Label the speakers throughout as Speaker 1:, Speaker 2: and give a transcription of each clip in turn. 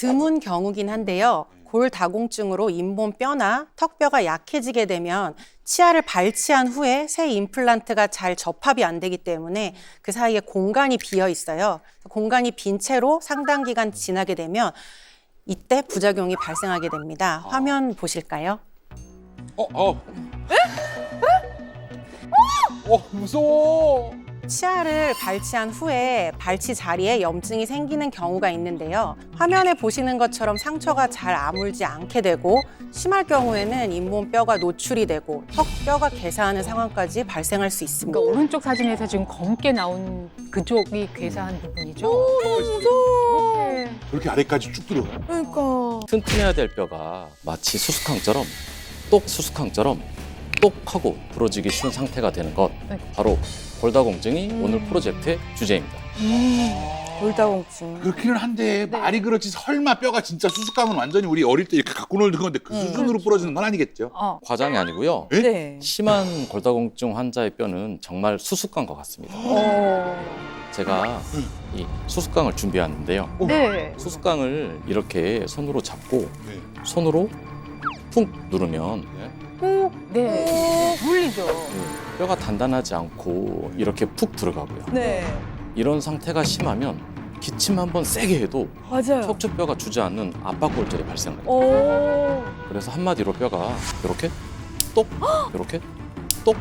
Speaker 1: 드문 경우긴 한데요. 골다공증으로 잇몸 뼈나 턱뼈가 약해지게 되면 치아를 발치한 후에 새 임플란트가 잘 접합이 안 되기 때문에 그 사이에 공간이 비어 있어요. 공간이 빈 채로 상당 기간 지나게 되면 이때 부작용이 발생하게 됩니다. 화면 보실까요?
Speaker 2: 무서워.
Speaker 1: 치아를 발치한 후에 발치 자리에 염증이 생기는 경우가 있는데요. 화면에 보시는 것처럼 상처가 잘 아물지 않게 되고 심할 경우에는 잇몸 뼈가 노출이 되고 턱 뼈가 괴사하는 상황까지 발생할 수 있습니다.
Speaker 3: 그러니까 오른쪽 사진에서 지금 검게 나온 그쪽이 괴사한 부분이죠. 이렇게.
Speaker 2: 그렇게 아래까지 쭉 들어가.
Speaker 4: 그러니까.
Speaker 5: 튼튼해야 될 뼈가 마치 수수깡처럼 수수깡처럼 똑 하고 부러지기 쉬운 상태가 되는 것, 바로 골다공증이 오늘 프로젝트의 주제입니다.
Speaker 4: 골다공증.
Speaker 2: 그렇기는 한데 말이 그렇지 설마 뼈가 진짜 수수깡은 완전히 우리 어릴 때 이렇게 갖고 놀던 건데 그 수준으로 부러지는 건 아니겠죠?
Speaker 5: 과장이 아니고요.
Speaker 2: 예?
Speaker 4: 네.
Speaker 5: 심한 골다공증 환자의 뼈는 정말 수수깡과 같습니다. 제가 이 수수깡을 준비했는데요.
Speaker 3: 네.
Speaker 5: 수수깡을 이렇게 손으로 잡고
Speaker 2: 네.
Speaker 5: 손으로 푹 누르면
Speaker 3: 꾹, 네. 물리죠.
Speaker 5: 뼈가 단단하지 않고 이렇게 푹 들어가고요.
Speaker 4: 네.
Speaker 5: 이런 상태가 심하면 기침 한번 세게 해도
Speaker 4: 맞아요.
Speaker 5: 척추뼈가 주지 않는 압박골절이 발생합니다.
Speaker 4: 오.
Speaker 5: 그래서 한마디로 뼈가 이렇게 똑, 이렇게 똑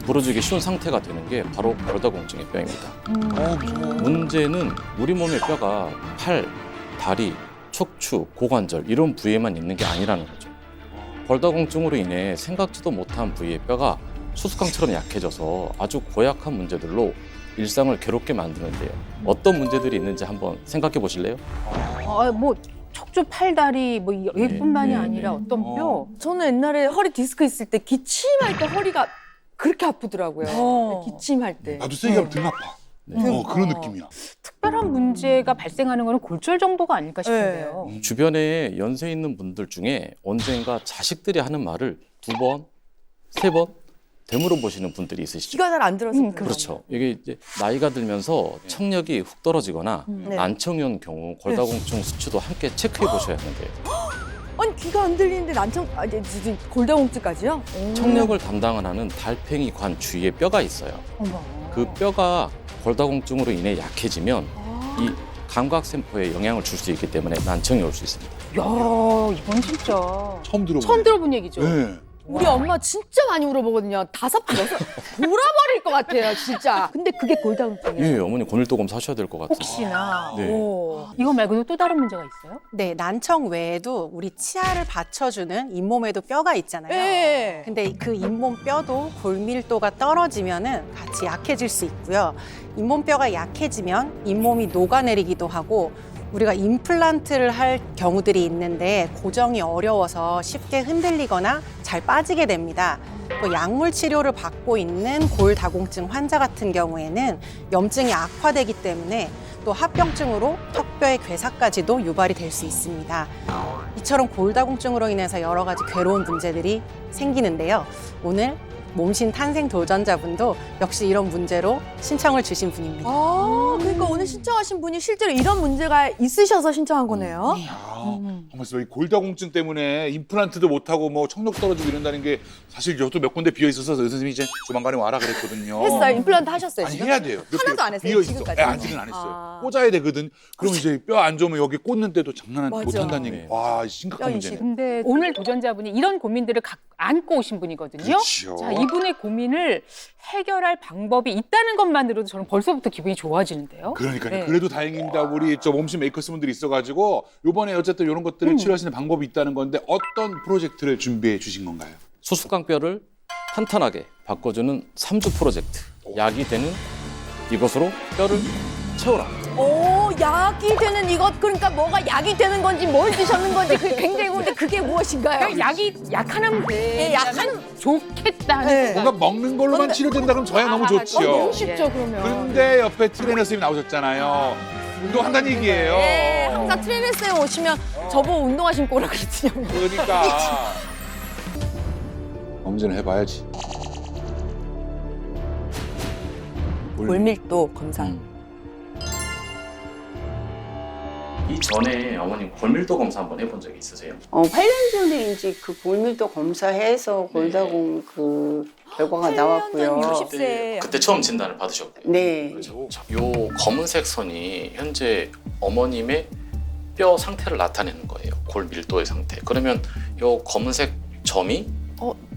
Speaker 5: 부러지기 쉬운 상태가 되는 게 바로 골다공증의 뼈입니다.
Speaker 2: 무서워.
Speaker 5: 문제는 우리 몸의 뼈가 팔, 다리, 척추, 고관절 이런 부위에만 있는 게 아니라는 거죠. 골다공증으로 인해 생각지도 못한 부위의 뼈가 수수깡처럼 약해져서 아주 고약한 문제들로 일상을 괴롭게 만드는데요. 어떤 문제들이 있는지 한번 생각해 보실래요?
Speaker 3: 뭐 척추, 팔다리 뭐 여기뿐만이
Speaker 5: 네,
Speaker 3: 아니라
Speaker 5: 네.
Speaker 3: 어떤 뼈.
Speaker 4: 저는 옛날에 허리 디스크 있을 때 기침할 때 허리가 그렇게 아프더라고요. 기침할 때.
Speaker 2: 나도 세게 하면 등 아파. 그런 느낌이야.
Speaker 3: 특별한 문제가 발생하는 거는 골절 정도가 아닐까 싶은데요.
Speaker 5: 주변에 연세 있는 분들 중에 언젠가 자식들이 하는 말을 2번, 3번 되물어 보시는 분들이 있으시죠?
Speaker 4: 기가 잘 안 들어서.
Speaker 5: 그렇죠. 이게 이제 나이가 들면서 청력이 훅 떨어지거나
Speaker 4: 네.
Speaker 5: 난청이 온 경우 골다공증 수치도 함께 체크해 보셔야 하는데요.
Speaker 4: 아니 귀가 안 들리는데 이제 골다공증까지요?
Speaker 5: 청력을 담당하는 달팽이 관 주위에 뼈가 있어요.
Speaker 3: 어머.
Speaker 5: 그 뼈가 골다공증으로 인해 약해지면 이 감각세포에 영향을 줄 수 있기 때문에 난청이 올 수 있습니다.
Speaker 3: 야, 이건 진짜
Speaker 2: 처음 들어보네.
Speaker 3: 처음 들어본 얘기죠.
Speaker 2: 네.
Speaker 4: 우리 엄마 진짜 많이 울어보거든요. 5, 6, 돌아버릴 것 같아요, 진짜. 근데 그게 골다공증이에요.
Speaker 5: 예, 어머니 곤일도금 사셔야 될 것 같아요.
Speaker 3: 혹시나.
Speaker 5: 네.
Speaker 4: 오.
Speaker 3: 이거 말고도 또 다른 문제가 있어요?
Speaker 1: 네, 난청 외에도 우리 치아를 받쳐주는 잇몸에도 뼈가 있잖아요.
Speaker 4: 네.
Speaker 1: 근데 그 잇몸 뼈도 골밀도가 떨어지면은 같이 약해질 수 있고요. 잇몸 뼈가 약해지면 잇몸이 녹아내리기도 하고 우리가 임플란트를 할 경우들이 있는데 고정이 어려워서 쉽게 흔들리거나 잘 빠지게 됩니다. 또 약물 치료를 받고 있는 골다공증 환자 같은 경우에는 염증이 악화되기 때문에 또 합병증으로 턱뼈의 괴사까지도 유발이 될 수 있습니다. 이처럼 골다공증으로 인해서 여러 가지 괴로운 문제들이 생기는데요. 오늘 몸신 탄생 도전자분도 역시 이런 문제로 신청을 주신 분입니다.
Speaker 4: 그러니까 오늘 신청하신 분이 실제로 이런 문제가 있으셔서 신청한 거네요.
Speaker 2: 하면서 이 골다공증 때문에 임플란트도 못하고 뭐 청력 떨어지고 이런다는 게 사실 저도 몇 군데 비어 있어서 의사 선생님이 이제 조만간에 와라 그랬거든요.
Speaker 4: 했어요? 임플란트 하셨어요?
Speaker 2: 아니
Speaker 4: 지금?
Speaker 2: 해야 돼요. 몇
Speaker 4: 하나도
Speaker 2: 개
Speaker 4: 안 했어요,
Speaker 2: 비어 있어.
Speaker 4: 지금까지?
Speaker 2: 아직은 안 했어요.
Speaker 4: 아.
Speaker 2: 꽂아야 되거든. 그럼 이제 뼈 안 좋으면 여기 꽂는데도 장난
Speaker 4: 맞아.
Speaker 2: 못 한다는 얘기.
Speaker 5: 네.
Speaker 2: 와 심각한
Speaker 4: 뼈
Speaker 2: 문제네.
Speaker 4: 이식.
Speaker 3: 근데 오늘 도전자분이 이런 고민들을 안고 오신 분이거든요.
Speaker 2: 그렇죠.
Speaker 3: 자, 이분의 고민을 해결할 방법이 있다는 것만으로도 저는 벌써부터 기분이 좋아지는데요.
Speaker 2: 그러니까요.
Speaker 3: 네.
Speaker 2: 그래도 다행입니다. 우리 저 몸신 메이커스 분들이 있어가지고 이번에 어쨌든 이런 것들을 치료하시는 방법이 있다는 건데 어떤 프로젝트를 준비해 주신 건가요?
Speaker 5: 수수깡뼈를 탄탄하게 바꿔주는 3주 프로젝트. 약이 되는 이것으로 뼈를 채워라.
Speaker 4: 오, 약이 되는 이것, 그러니까 뭐가 약이 되는 건지 뭘 드셨는 건지 그게 굉장히 궁금한데 그게 무엇인가요?
Speaker 3: 그러니까 약 하나면 돼.
Speaker 4: 네, 약
Speaker 3: 좋겠다 하는
Speaker 4: 네.
Speaker 3: 거죠.
Speaker 2: 뭔가 먹는 걸로만 치료된다 그러면 저야 너무 좋지요.
Speaker 4: 너무 쉽죠, 그러면.
Speaker 2: 근데 옆에 트레이너 선생님 나오셨잖아요. 운동한다는 얘기예요.
Speaker 4: 네, 항상 트레이너 쌤 오시면 저보고 운동하신 거라 그랬거든요.
Speaker 2: 그러니까. 검진을 해봐야지.
Speaker 4: 골밀도 검사.
Speaker 5: 이전에 어머님 골밀도 검사 한번 해본 적이 있으세요?
Speaker 6: 8년 전에 이제 그 골밀도 검사해서 골다공 그 결과가 나왔고요.
Speaker 4: 60세.
Speaker 5: 그때 처음 진단을 받으셨고.
Speaker 6: 네.
Speaker 5: 그렇죠. 요 검은색 선이 현재 어머님의 뼈 상태를 나타내는 거예요. 골 밀도의 상태. 그러면 요 검은색 점이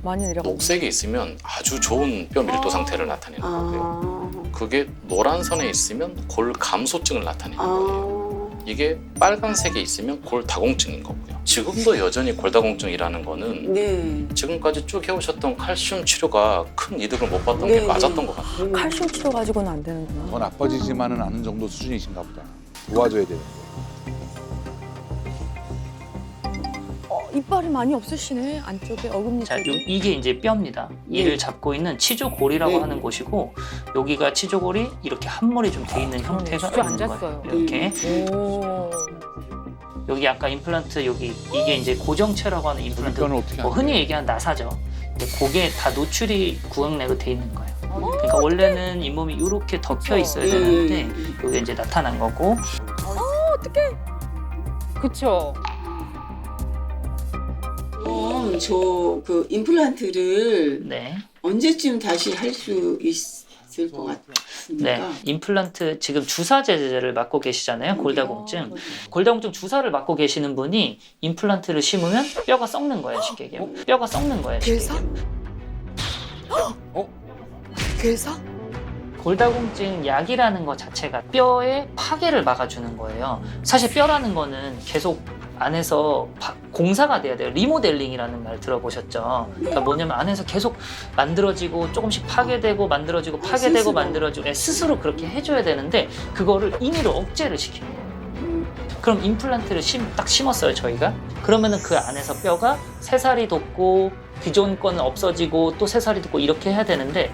Speaker 4: 많이 내려가.
Speaker 5: 녹색에 있으면 아주 좋은 뼈 밀도 상태를 나타내는 거고요.
Speaker 6: 아,
Speaker 5: 그게 노란 선에 있으면 골 감소증을 나타내는 거예요.
Speaker 6: 아,
Speaker 5: 이게 빨간색에 있으면 골 다공증인 거고요. 지금도 여전히 골 다공증이라는 거는
Speaker 6: 네.
Speaker 5: 지금까지 쭉 해오셨던 칼슘 치료가 큰 이득을 못 봤던
Speaker 6: 네,
Speaker 5: 게 맞았던 것 같아요.
Speaker 4: 칼슘 치료 가지고는 안 되는구나.
Speaker 2: 더 나빠지지만은 않은 정도 수준이신가 보다. 도와줘야 되는데.
Speaker 4: 이빨이 많이 없으시네. 안쪽에 어금니
Speaker 7: 자,
Speaker 4: 쪽에.
Speaker 7: 이게 이제 뼈입니다. 이를 잡고 있는 치조골이라고
Speaker 6: 네.
Speaker 7: 하는 곳이고 여기가 치조골이 이렇게 한물이 좀 돼 있는 형태가 있는
Speaker 3: 주저앉았어요.
Speaker 7: 거예요. 이렇게
Speaker 4: 오.
Speaker 7: 여기 아까 임플란트 여기 이게 이제 고정체라고 하는 임플란트.
Speaker 2: 뼈는 어떻게
Speaker 7: 뭐
Speaker 2: 안
Speaker 7: 흔히
Speaker 2: 돼요?
Speaker 7: 얘기하는 나사죠. 근데 그게 다 노출이 구강내로 돼 있는 거예요. 그러니까 원래는 잇몸이 이렇게 덮여 있어야 되는데 이게 이제 나타난 거고.
Speaker 3: 그쵸.
Speaker 6: 그럼 저 그 임플란트를
Speaker 7: 네.
Speaker 6: 언제쯤 다시 할 수 있을 것 같습니까?
Speaker 7: 네, 임플란트 지금 주사 제제를 맡고 계시잖아요. 골다공증. 골다공증 주사를 맡고 계시는 분이 임플란트를 심으면 뼈가 썩는 거예요, 쉽게 얘기하면. 뼈가 썩는 거예요, 쉽게
Speaker 4: 괴사?
Speaker 7: 얘기하면.
Speaker 4: 괴사?
Speaker 7: 골다공증 약이라는 것 자체가 뼈의 파괴를 막아주는 거예요. 사실 뼈라는 거는 계속 안에서 공사가 돼야 돼요. 리모델링이라는 말 들어보셨죠? 그러니까 뭐냐면 안에서 계속 만들어지고 조금씩 파괴되고 만들어지고 파괴되고
Speaker 6: 스스로.
Speaker 7: 만들어지고 스스로 그렇게 해줘야 되는데 그거를 임의로 억제를 시키는 거예요. 그럼 임플란트를 딱 심었어요, 저희가. 그러면은 그 안에서 뼈가 새살이 돋고 기존 거는 없어지고 또 새살이 돋고 이렇게 해야 되는데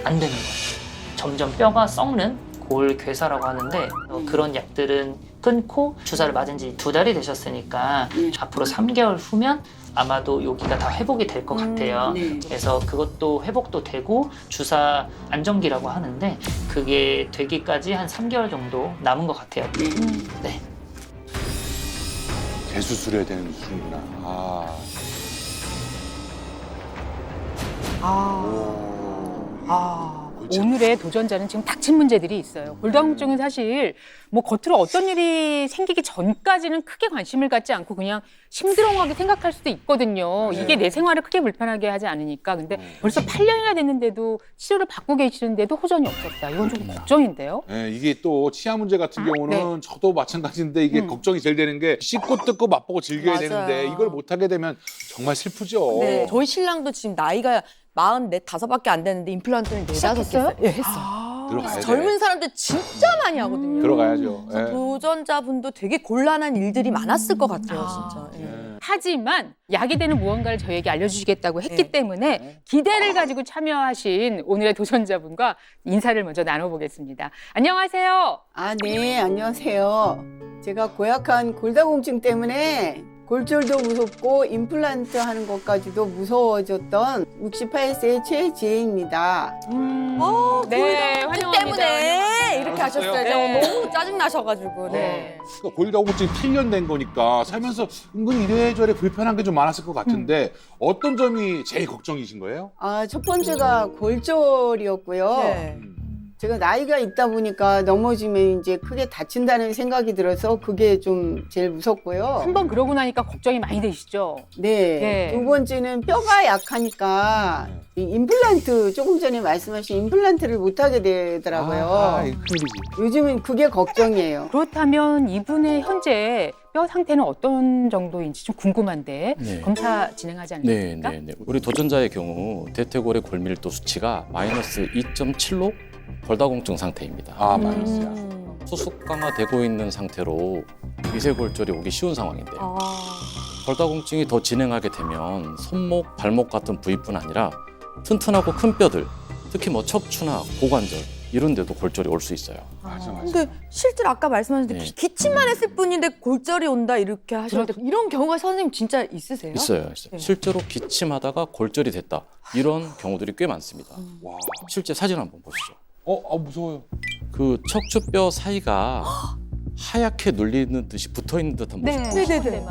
Speaker 7: 안 되는 거예요. 점점 뼈가 썩는 골괴사라고 하는데 그런 약들은 끊고 주사를 맞은 지 2달이 되셨으니까 앞으로 3개월 후면 아마도 여기가 다 회복이 될 것 같아요.
Speaker 6: 네.
Speaker 7: 그래서 그것도 회복도 되고 주사 안정기라고 하는데 그게 되기까지 한 3개월 정도 남은 것 같아요. 네.
Speaker 2: 재수술해야 되는 수준이구나. 아.
Speaker 3: 오늘의 도전자는 지금 닥친 문제들이 있어요. 골다공증은 사실 뭐 겉으로 어떤 일이 생기기 전까지는 크게 관심을 갖지 않고 그냥 심드렁하게 생각할 수도 있거든요. 이게 내 생활을 크게 불편하게 하지 않으니까. 근데 벌써 8년이나 됐는데도 치료를 받고 계시는데도 호전이 없었다. 이건 좀 걱정인데요.
Speaker 2: 네, 이게 또 치아 문제 같은 경우는 저도 마찬가지인데 이게 걱정이 제일 되는 게 씻고 뜯고 맛보고 즐겨야
Speaker 4: 맞아요.
Speaker 2: 되는데 이걸 못하게 되면 정말 슬프죠.
Speaker 4: 네. 저희 신랑도 지금 나이가 45밖에 안 되는데 임플란트는 4, 5개
Speaker 3: 시작했어요?
Speaker 4: 예, 했어.
Speaker 2: 들어가야 돼.
Speaker 4: 젊은 사람들 진짜 많이 하거든요.
Speaker 2: 들어가야죠.
Speaker 4: 그래서
Speaker 2: 예.
Speaker 4: 도전자분도 되게 곤란한 일들이 많았을 것 같아요, 진짜. 예.
Speaker 2: 예.
Speaker 3: 하지만 약이 되는 무언가를 저희에게 알려주시겠다고 했기
Speaker 4: 네.
Speaker 3: 때문에 기대를 가지고 참여하신 오늘의 도전자분과 인사를 먼저 나눠보겠습니다. 안녕하세요.
Speaker 6: 아, 네, 안녕하세요. 제가 고약한 골다공증 때문에 골절도 무섭고 임플란트 하는 것까지도 무서워졌던 68세 최지혜입니다.
Speaker 3: 네,
Speaker 4: 골다공증 때문에 이렇게 하셨어요.
Speaker 3: 네.
Speaker 4: 너무 짜증 나셔가지고. 네.
Speaker 2: 그러니까 골다공증이 필연된 거니까 살면서 은근히 이래저래 불편한 게 좀 많았을 것 같은데 어떤 점이 제일 걱정이신 거예요?
Speaker 6: 아, 첫 번째가 골절이었고요.
Speaker 4: 네.
Speaker 6: 제가 나이가 있다 보니까 넘어지면 이제 크게 다친다는 생각이 들어서 그게 좀 제일 무섭고요.
Speaker 3: 한 번 그러고 나니까 걱정이 많이 되시죠?
Speaker 6: 네.
Speaker 3: 네.
Speaker 6: 두 번째는 뼈가 약하니까 이 임플란트 조금 전에 말씀하신 임플란트를 못 하게 되더라고요.
Speaker 2: 아, 이거 큰일이지.
Speaker 6: 요즘은 그게 걱정이에요.
Speaker 3: 그렇다면 이분의 현재 뼈 상태는 어떤 정도인지 좀 궁금한데
Speaker 5: 네.
Speaker 3: 검사 진행하지
Speaker 5: 네,
Speaker 3: 않습니까?
Speaker 5: 네, 네. 우리 도전자의 경우 대퇴골의 골밀도 수치가 마이너스 2.7로 골다공증 상태입니다.
Speaker 2: 아, 마이너스야.
Speaker 5: 수축 강화되고 있는 상태로 미세골절이 오기 쉬운 상황인데 골다공증이 더 진행하게 되면 손목, 발목 같은 부위뿐 아니라 튼튼하고 큰 뼈들, 특히 뭐 척추나 고관절 이런 데도 골절이 올 수 있어요.
Speaker 2: 맞아, 맞아.
Speaker 4: 근데 실제로 아까 말씀하셨는데
Speaker 5: 네.
Speaker 4: 기침만 했을 뿐인데 골절이 온다 이렇게 하셨는데 이런 경우가 선생님 진짜 있으세요?
Speaker 5: 있어요.
Speaker 4: 네.
Speaker 5: 실제로 기침하다가 골절이 됐다. 이런 경우들이 꽤 많습니다.
Speaker 2: 와.
Speaker 5: 실제 사진 한번 보시죠.
Speaker 2: 무서워요.
Speaker 5: 그 척추뼈 사이가 하얗게 눌리는 듯이 붙어 있는 듯한 모습.
Speaker 3: 네네네.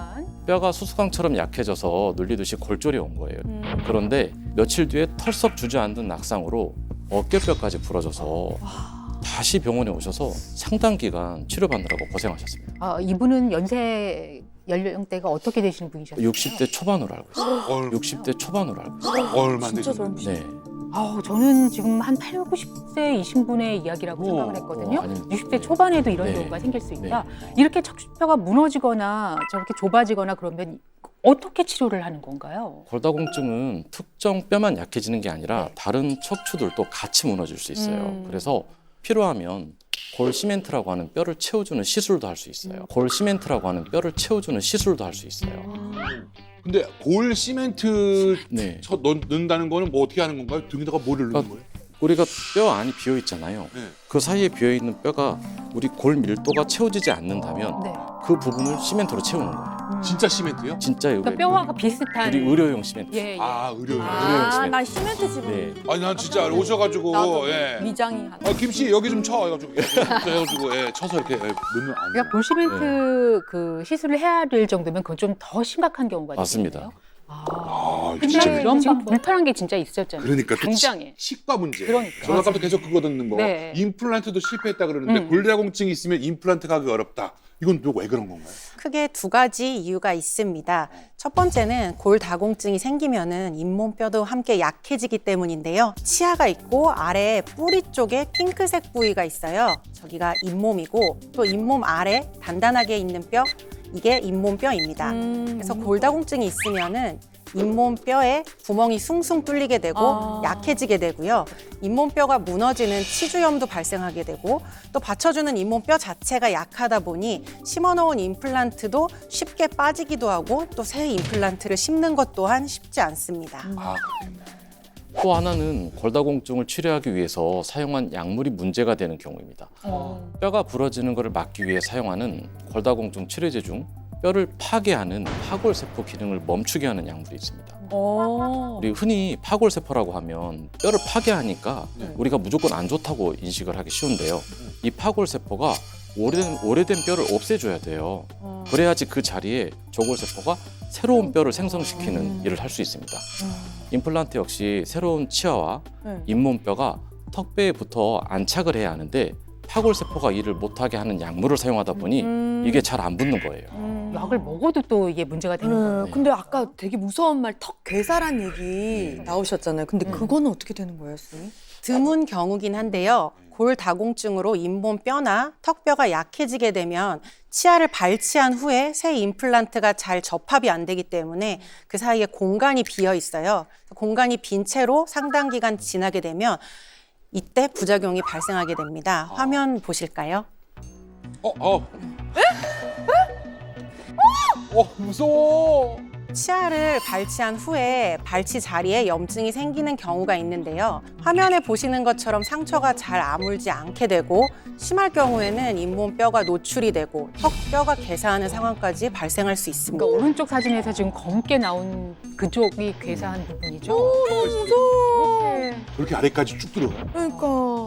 Speaker 5: 뼈가 수수깡처럼 약해져서 눌리듯이 골절이 온 거예요. 그런데 며칠 뒤에 털썩 주저앉은 낙상으로 어깨뼈까지 부러져서 다시 병원에 오셔서 상당 기간 치료받느라고 고생하셨습니다.
Speaker 3: 이분은 연령대가 어떻게 되시는 분이셨어요?
Speaker 5: 60대 초반으로 알고 있어요. 60대 초반으로 알고 있어요.
Speaker 2: 얼마 안 되죠.
Speaker 5: 네.
Speaker 3: 저는 지금 한 8, 90세이신 분의 이야기라고 생각을 했거든요.
Speaker 5: 아닙니다.
Speaker 3: 60대 초반에도 이런
Speaker 5: 네.
Speaker 3: 경우가 생길 수 있다. 이렇게 척추뼈가 무너지거나 저렇게 좁아지거나 그러면 어떻게 치료를 하는 건가요?
Speaker 5: 골다공증은 특정 뼈만 약해지는 게 아니라 다른 척추들도 같이 무너질 수 있어요. 그래서 필요하면 골 시멘트라고 하는 뼈를 채워주는 시술도 할 수 있어요. 골 시멘트라고 하는 뼈를 채워주는 시술도 할 수 있어요.
Speaker 2: 근데 골 시멘트
Speaker 5: 네.
Speaker 2: 넣는다는 거는 뭐 어떻게 하는 건가요? 등에다가 뭐를 넣는 거예요?
Speaker 5: 우리가 뼈 안이 비어 있잖아요.
Speaker 2: 네.
Speaker 5: 그 사이에 비어 있는 뼈가 우리 골 밀도가 채워지지 않는다면
Speaker 3: 네.
Speaker 5: 그 부분을 시멘트로 채우는 거예요.
Speaker 2: 진짜 시멘트요?
Speaker 5: 진짜
Speaker 3: 그러니까 뼈와 비슷한.
Speaker 5: 우리 의료용 시멘트.
Speaker 3: 예, 예.
Speaker 2: 아, 의료.
Speaker 4: 난 시멘트 집은
Speaker 5: 네.
Speaker 2: 아니 난 진짜 오셔가지고 예.
Speaker 4: 미장이 한.
Speaker 2: 김씨 여기 좀 쳐 해가지고 쳐서 이렇게 넣으면 안 돼요.
Speaker 3: 그러니까 골시멘트 그 시술을 해야 될 정도면 그건 좀 더 심각한 경우가
Speaker 5: 맞습니다.
Speaker 3: 있겠네요.
Speaker 2: 아,
Speaker 3: 근데
Speaker 2: 진짜.
Speaker 3: 이런 지금 불편한 게 진짜 있었잖아요.
Speaker 2: 그러니까 또
Speaker 3: 당장에.
Speaker 2: 치과 문제.
Speaker 3: 그러니까.
Speaker 2: 저는 아까부터 계속 그거 듣는 거.
Speaker 3: 네.
Speaker 2: 임플란트도 실패했다 그러는데 골다공증이 있으면 임플란트 가기 어렵다. 이건 또 왜 그런 건가요?
Speaker 1: 크게 두 가지 이유가 있습니다. 첫 번째는 골다공증이 생기면은 잇몸뼈도 함께 약해지기 때문인데요. 치아가 있고 아래 뿌리 쪽에 핑크색 부위가 있어요. 저기가 잇몸이고 또 잇몸 아래 단단하게 있는 뼈, 이게 잇몸뼈입니다. 그래서 골다공증이 있으면은 잇몸뼈에 구멍이 숭숭 뚫리게 되고 약해지게 되고요. 잇몸뼈가 무너지는 치주염도 발생하게 되고 또 받쳐주는 잇몸뼈 자체가 약하다 보니 심어놓은 임플란트도 쉽게 빠지기도 하고 또 새 임플란트를 심는 것 또한 쉽지 않습니다.
Speaker 2: 아,
Speaker 5: 또 하나는 골다공증을 치료하기 위해서 사용한 약물이 문제가 되는 경우입니다. 뼈가 부러지는 것을 막기 위해 사용하는 골다공증 치료제 중 뼈를 파괴하는 파골세포 기능을 멈추게 하는 약물이 있습니다. 우리 흔히 파골세포라고 하면 뼈를 파괴하니까 우리가 무조건 안 좋다고 인식을 하기 쉬운데요. 이 파골세포가 오래된 뼈를 없애줘야 돼요. 그래야지 그 자리에 저골세포가 새로운 뼈를 생성시키는 일을 할 수 있습니다. 임플란트 역시 새로운 치아와 잇몸뼈가 턱뼈에 붙어 안착을 해야 하는데 파골세포가 일을 못하게 하는 약물을 사용하다 보니 이게 잘 안 붙는 거예요.
Speaker 3: 약을 먹어도 또 이게 문제가 되는 거예요.
Speaker 4: 근데 아까 되게 무서운 말 턱 괴사란 얘기 나오셨잖아요. 근데 그거는 어떻게 되는 거예요, 선생님?
Speaker 1: 드문 경우긴 한데요. 골다공증으로 잇몸뼈나 턱뼈가 약해지게 되면 치아를 발치한 후에 새 임플란트가 잘 접합이 안 되기 때문에 그 사이에 공간이 비어 있어요. 공간이 빈 채로 상당 기간 지나게 되면 이때 부작용이 발생하게 됩니다. 화면 보실까요?
Speaker 2: 무서워.
Speaker 1: 치아를 발치한 후에 발치 자리에 염증이 생기는 경우가 있는데요. 화면에 보시는 것처럼 상처가 잘 아물지 않게 되고 심할 경우에는 잇몸뼈가 노출이 되고 턱뼈가 괴사하는 상황까지 발생할 수 있습니다.
Speaker 3: 그러니까 오른쪽 사진에서 지금 검게 나온 그쪽이 괴사한 부분이죠.
Speaker 2: 그렇게 아래까지 쭉 들어가요.
Speaker 4: 그러니까.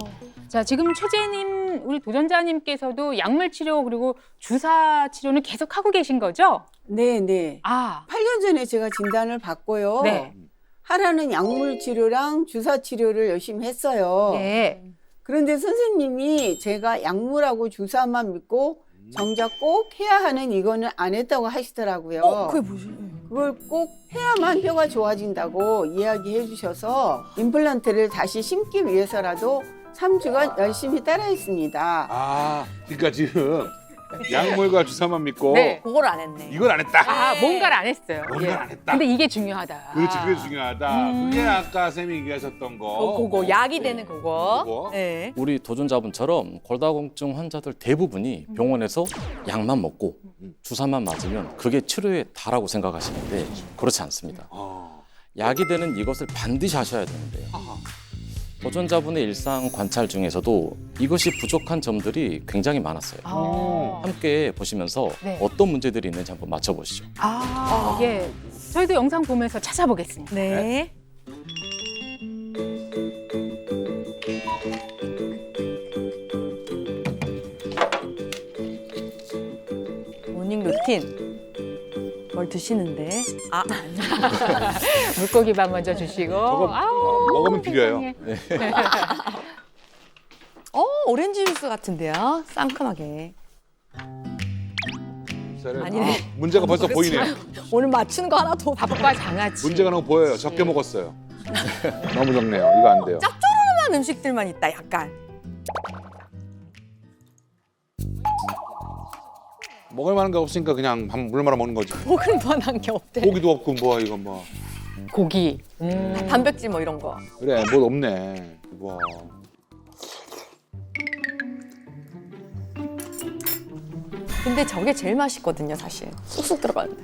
Speaker 3: 자, 지금 최재님, 우리 도전자님께서도 약물 치료 그리고 주사 치료는 계속 하고 계신 거죠?
Speaker 6: 네.
Speaker 3: 아,
Speaker 6: 8년 전에 제가 진단을 받고요.
Speaker 3: 네.
Speaker 6: 하라는 약물 치료랑 주사 치료를 열심히 했어요.
Speaker 3: 네.
Speaker 6: 그런데 선생님이 제가 약물하고 주사만 믿고 정작 꼭 해야 하는 이거는 안 했다고 하시더라고요.
Speaker 4: 그게 뭐지?
Speaker 6: 그걸 꼭 해야만 뼈가 좋아진다고 이야기해 주셔서 임플란트를 다시 심기 위해서라도 3주간 열심히 따라했습니다.
Speaker 2: 아, 그러니까 지금 약물과 주사만 믿고
Speaker 3: 네.
Speaker 4: 그걸 안 했네.
Speaker 2: 이걸 안 했다.
Speaker 3: 아, 뭔가를 안 했어요.
Speaker 2: 뭔가를 안 했다.
Speaker 3: 근데 이게 중요하다.
Speaker 2: 그렇지, 그게 중요하다. 그게 아까 쌤이 얘기하셨던 거.
Speaker 4: 그거 약이 되는 그거.
Speaker 2: 그거.
Speaker 4: 네.
Speaker 5: 우리 도전자분처럼 골다공증 환자들 대부분이 병원에서 약만 먹고 주사만 맞으면 그게 치료에 다라고 생각하시는데 그렇지 않습니다. 약이 되는 이것을 반드시 하셔야 되는데요. 도전자분의 일상 관찰 중에서도 이것이 부족한 점들이 굉장히 많았어요. 함께 보시면서
Speaker 3: 네.
Speaker 5: 어떤 문제들이 있는지 한번 맞춰보시죠.
Speaker 3: 예. 저희도 영상 보면서 찾아보겠습니다.
Speaker 4: 네. 프로틴. 뭘 드시는데? 아,
Speaker 3: 물고기밥 먼저 주시고.
Speaker 2: 저거 먹으면 비려요.
Speaker 3: 세상에.
Speaker 4: 오렌지 주스 같은데요? 상큼하게. 아니네.
Speaker 2: 문제가 벌써 보이네요.
Speaker 4: 오늘 맞추는 거 하나 더.
Speaker 3: 밥과 장아찌.
Speaker 2: 문제가 너무 보여요. 적게 먹었어요. 너무 적네요. 이거 안 돼요.
Speaker 4: 짭조름한 음식들만 있다, 약간.
Speaker 2: 먹을 만한 게 없으니까 그냥 밥 물 말아 먹는 거지.
Speaker 4: 먹을 만한 게 없대.
Speaker 2: 고기도 없고 뭐야 이거 뭐.
Speaker 3: 고기.
Speaker 4: 단백질 뭐 이런 거.
Speaker 2: 그래 뭐 없네. 와.
Speaker 4: 근데 저게 제일 맛있거든요, 사실. 쑥쑥 들어가는데.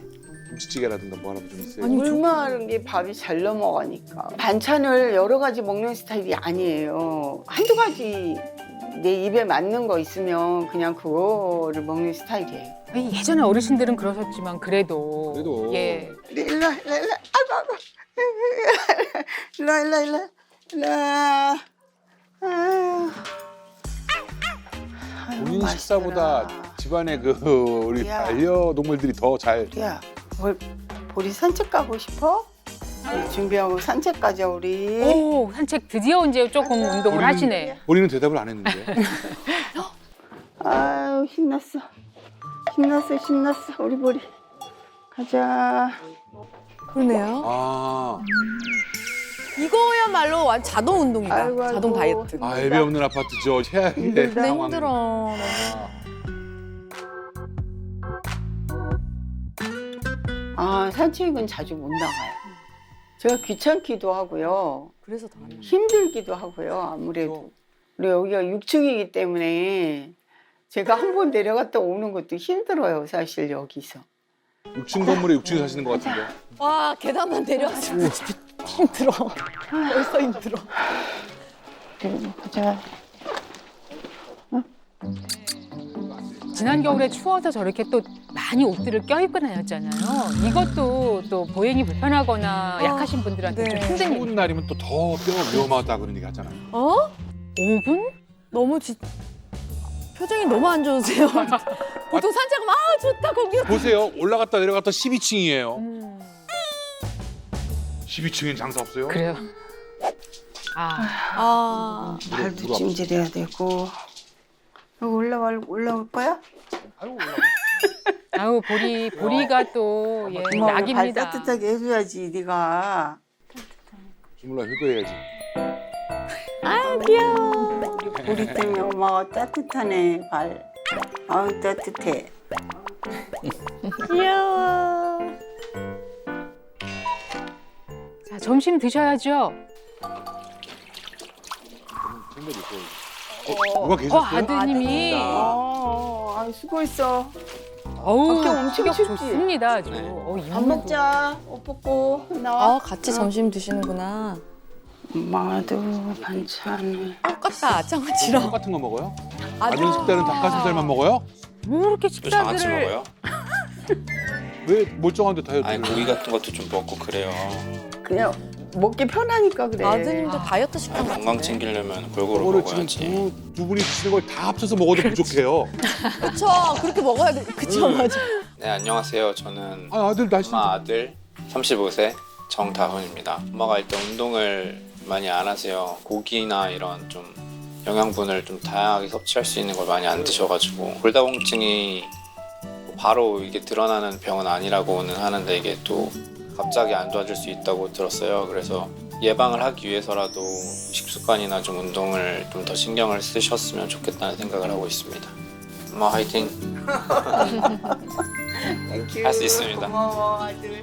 Speaker 2: 김치찌개라든가 뭐 하나 좀 있어요.
Speaker 6: 아니 물마른 게 밥이 잘 넘어가니까 반찬을 여러 가지 먹는 스타일이 아니에요. 한두 가지 내 입에 맞는 거 있으면 그냥 그거를 먹는 스타일이에요.
Speaker 3: 아니, 예전에 어르신들은 그러셨지만 그래도.
Speaker 2: 그래도.
Speaker 3: 예.
Speaker 6: 일로 와, 일로 와, 일로 와. 아유.
Speaker 2: 본인
Speaker 6: 맛있더라.
Speaker 2: 식사보다 집안의 그 우리
Speaker 6: 야.
Speaker 2: 반려동물들이 더 잘.
Speaker 6: 야, 우리 산책 가고 싶어? 우리 준비하고 산책 가자 우리.
Speaker 3: 오, 산책 드디어 이제 조금 운동을 하시네.
Speaker 2: 본인은 대답을 안 했는데.
Speaker 6: 아유 신났어. 신났어 우리 보리. 가자.
Speaker 4: 그러네요.
Speaker 2: 아,
Speaker 4: 이거야말로 완전 자동 운동이다.
Speaker 6: 아이고, 아이고.
Speaker 4: 자동 다이어트.
Speaker 2: 아 애비 없는 아파트죠. 최악의
Speaker 6: 힘들다.
Speaker 4: 근데
Speaker 2: 상황.
Speaker 4: 힘들어.
Speaker 6: 아 산책은 자주 못 나가요. 제가 귀찮기도 하고요.
Speaker 4: 그래서 더 하는
Speaker 6: 힘들기도 하고요. 아무래도. 그리고 여기가 6층이기 때문에 제가 한 번 내려갔다 오는 것도 힘들어요. 사실 여기서.
Speaker 2: 6층 건물에 6층에 사시는 것 같은데.
Speaker 4: 와, 계단만 내려가지고 힘들어. 벌써 힘들어.
Speaker 6: 가자.
Speaker 3: 지난 겨울에 추워서 저렇게 또 많이 옷들을 껴입고 다녔잖아요. 이것도 또 보행이 불편하거나 약하신 분들한테
Speaker 4: 네.
Speaker 3: 좀 힘든 일.
Speaker 2: 추운 날이면 또 더 뼈가 위험하다 그런 얘기 하잖아요.
Speaker 3: 5분?
Speaker 4: 너무 표정이 너무 안 좋으세요. 보통 산책하면 좋다 거기.
Speaker 2: 보세요. 올라갔다 내려갔다 12층이에요.
Speaker 3: 음,
Speaker 2: 12층엔 장사 없어요?
Speaker 3: 그래요. 아,
Speaker 4: 아,
Speaker 6: 발도 찜질해야 되고. 여기 올라올 거야?
Speaker 2: 아이고 올라가.
Speaker 3: 아우 보리가 또 예,
Speaker 6: 고마워, 발
Speaker 3: 낙입니다.
Speaker 6: 따뜻하게 해줘야지 네가.
Speaker 2: 주물러 효도해야지.
Speaker 6: 아유 귀여워. 우리 때문에 엄마가 따뜻하네 발. 아유 따뜻해.
Speaker 4: 귀여워.
Speaker 3: 자, 점심 드셔야죠.
Speaker 2: 누가 계셨어요?
Speaker 3: 아드님이.
Speaker 6: 아유 수고했어.
Speaker 3: 어우,
Speaker 6: 밖에 엄청
Speaker 3: 식욕
Speaker 6: 춥지?
Speaker 3: 좋습니다, 아주.
Speaker 5: 네.
Speaker 6: 밥 먹자. 옷 벗고 나와.
Speaker 4: 같이 점심 드시는구나.
Speaker 6: 엄마도 반찬을.
Speaker 4: 똑같다, 장아찌랑.
Speaker 2: 똑같은 거 먹어요? 아들 식단은 닭가슴살만 먹어요?
Speaker 3: 뭐 이렇게
Speaker 8: 또 장아찌
Speaker 3: 식사들을
Speaker 8: 먹어요?
Speaker 2: 왜 멀쩡한데
Speaker 8: 아니
Speaker 2: 다이어트를?
Speaker 8: 고기 같은 것도 좀 먹고 그래요.
Speaker 6: 그냥 먹기 편하니까 그래.
Speaker 4: 아드님도 다이어트 식단
Speaker 8: 아니,
Speaker 4: 같은데.
Speaker 8: 건강 챙기려면 골고루
Speaker 2: 그거를 지금
Speaker 8: 먹어야지.
Speaker 2: 두 분이 드시는 걸 다 합쳐서 먹어도 부족해요.
Speaker 4: 그쵸, 그렇게 먹어야 돼. 그쵸, 맞아.
Speaker 8: 네 안녕하세요. 저는
Speaker 2: 아, 아들 날씨
Speaker 8: 엄마 아들 35세 정다훈입니다. 엄마가 일단 운동을 많이 안 하세요. 고기나 이런 좀 영양분을 좀 다양하게 섭취할 수 있는 걸 많이 안 드셔가지고 골다공증이 바로 이게 드러나는 병은 아니라고는 하는데 이게 또 갑자기 안 좋아질 수 있다고 들었어요. 그래서 예방을 하기 위해서라도 식습관이나 좀 운동을 좀 더 신경을 쓰셨으면 좋겠다는 생각을 하고 있습니다. 엄마 화이팅! 할 수 있습니다.
Speaker 6: 고마워 아들.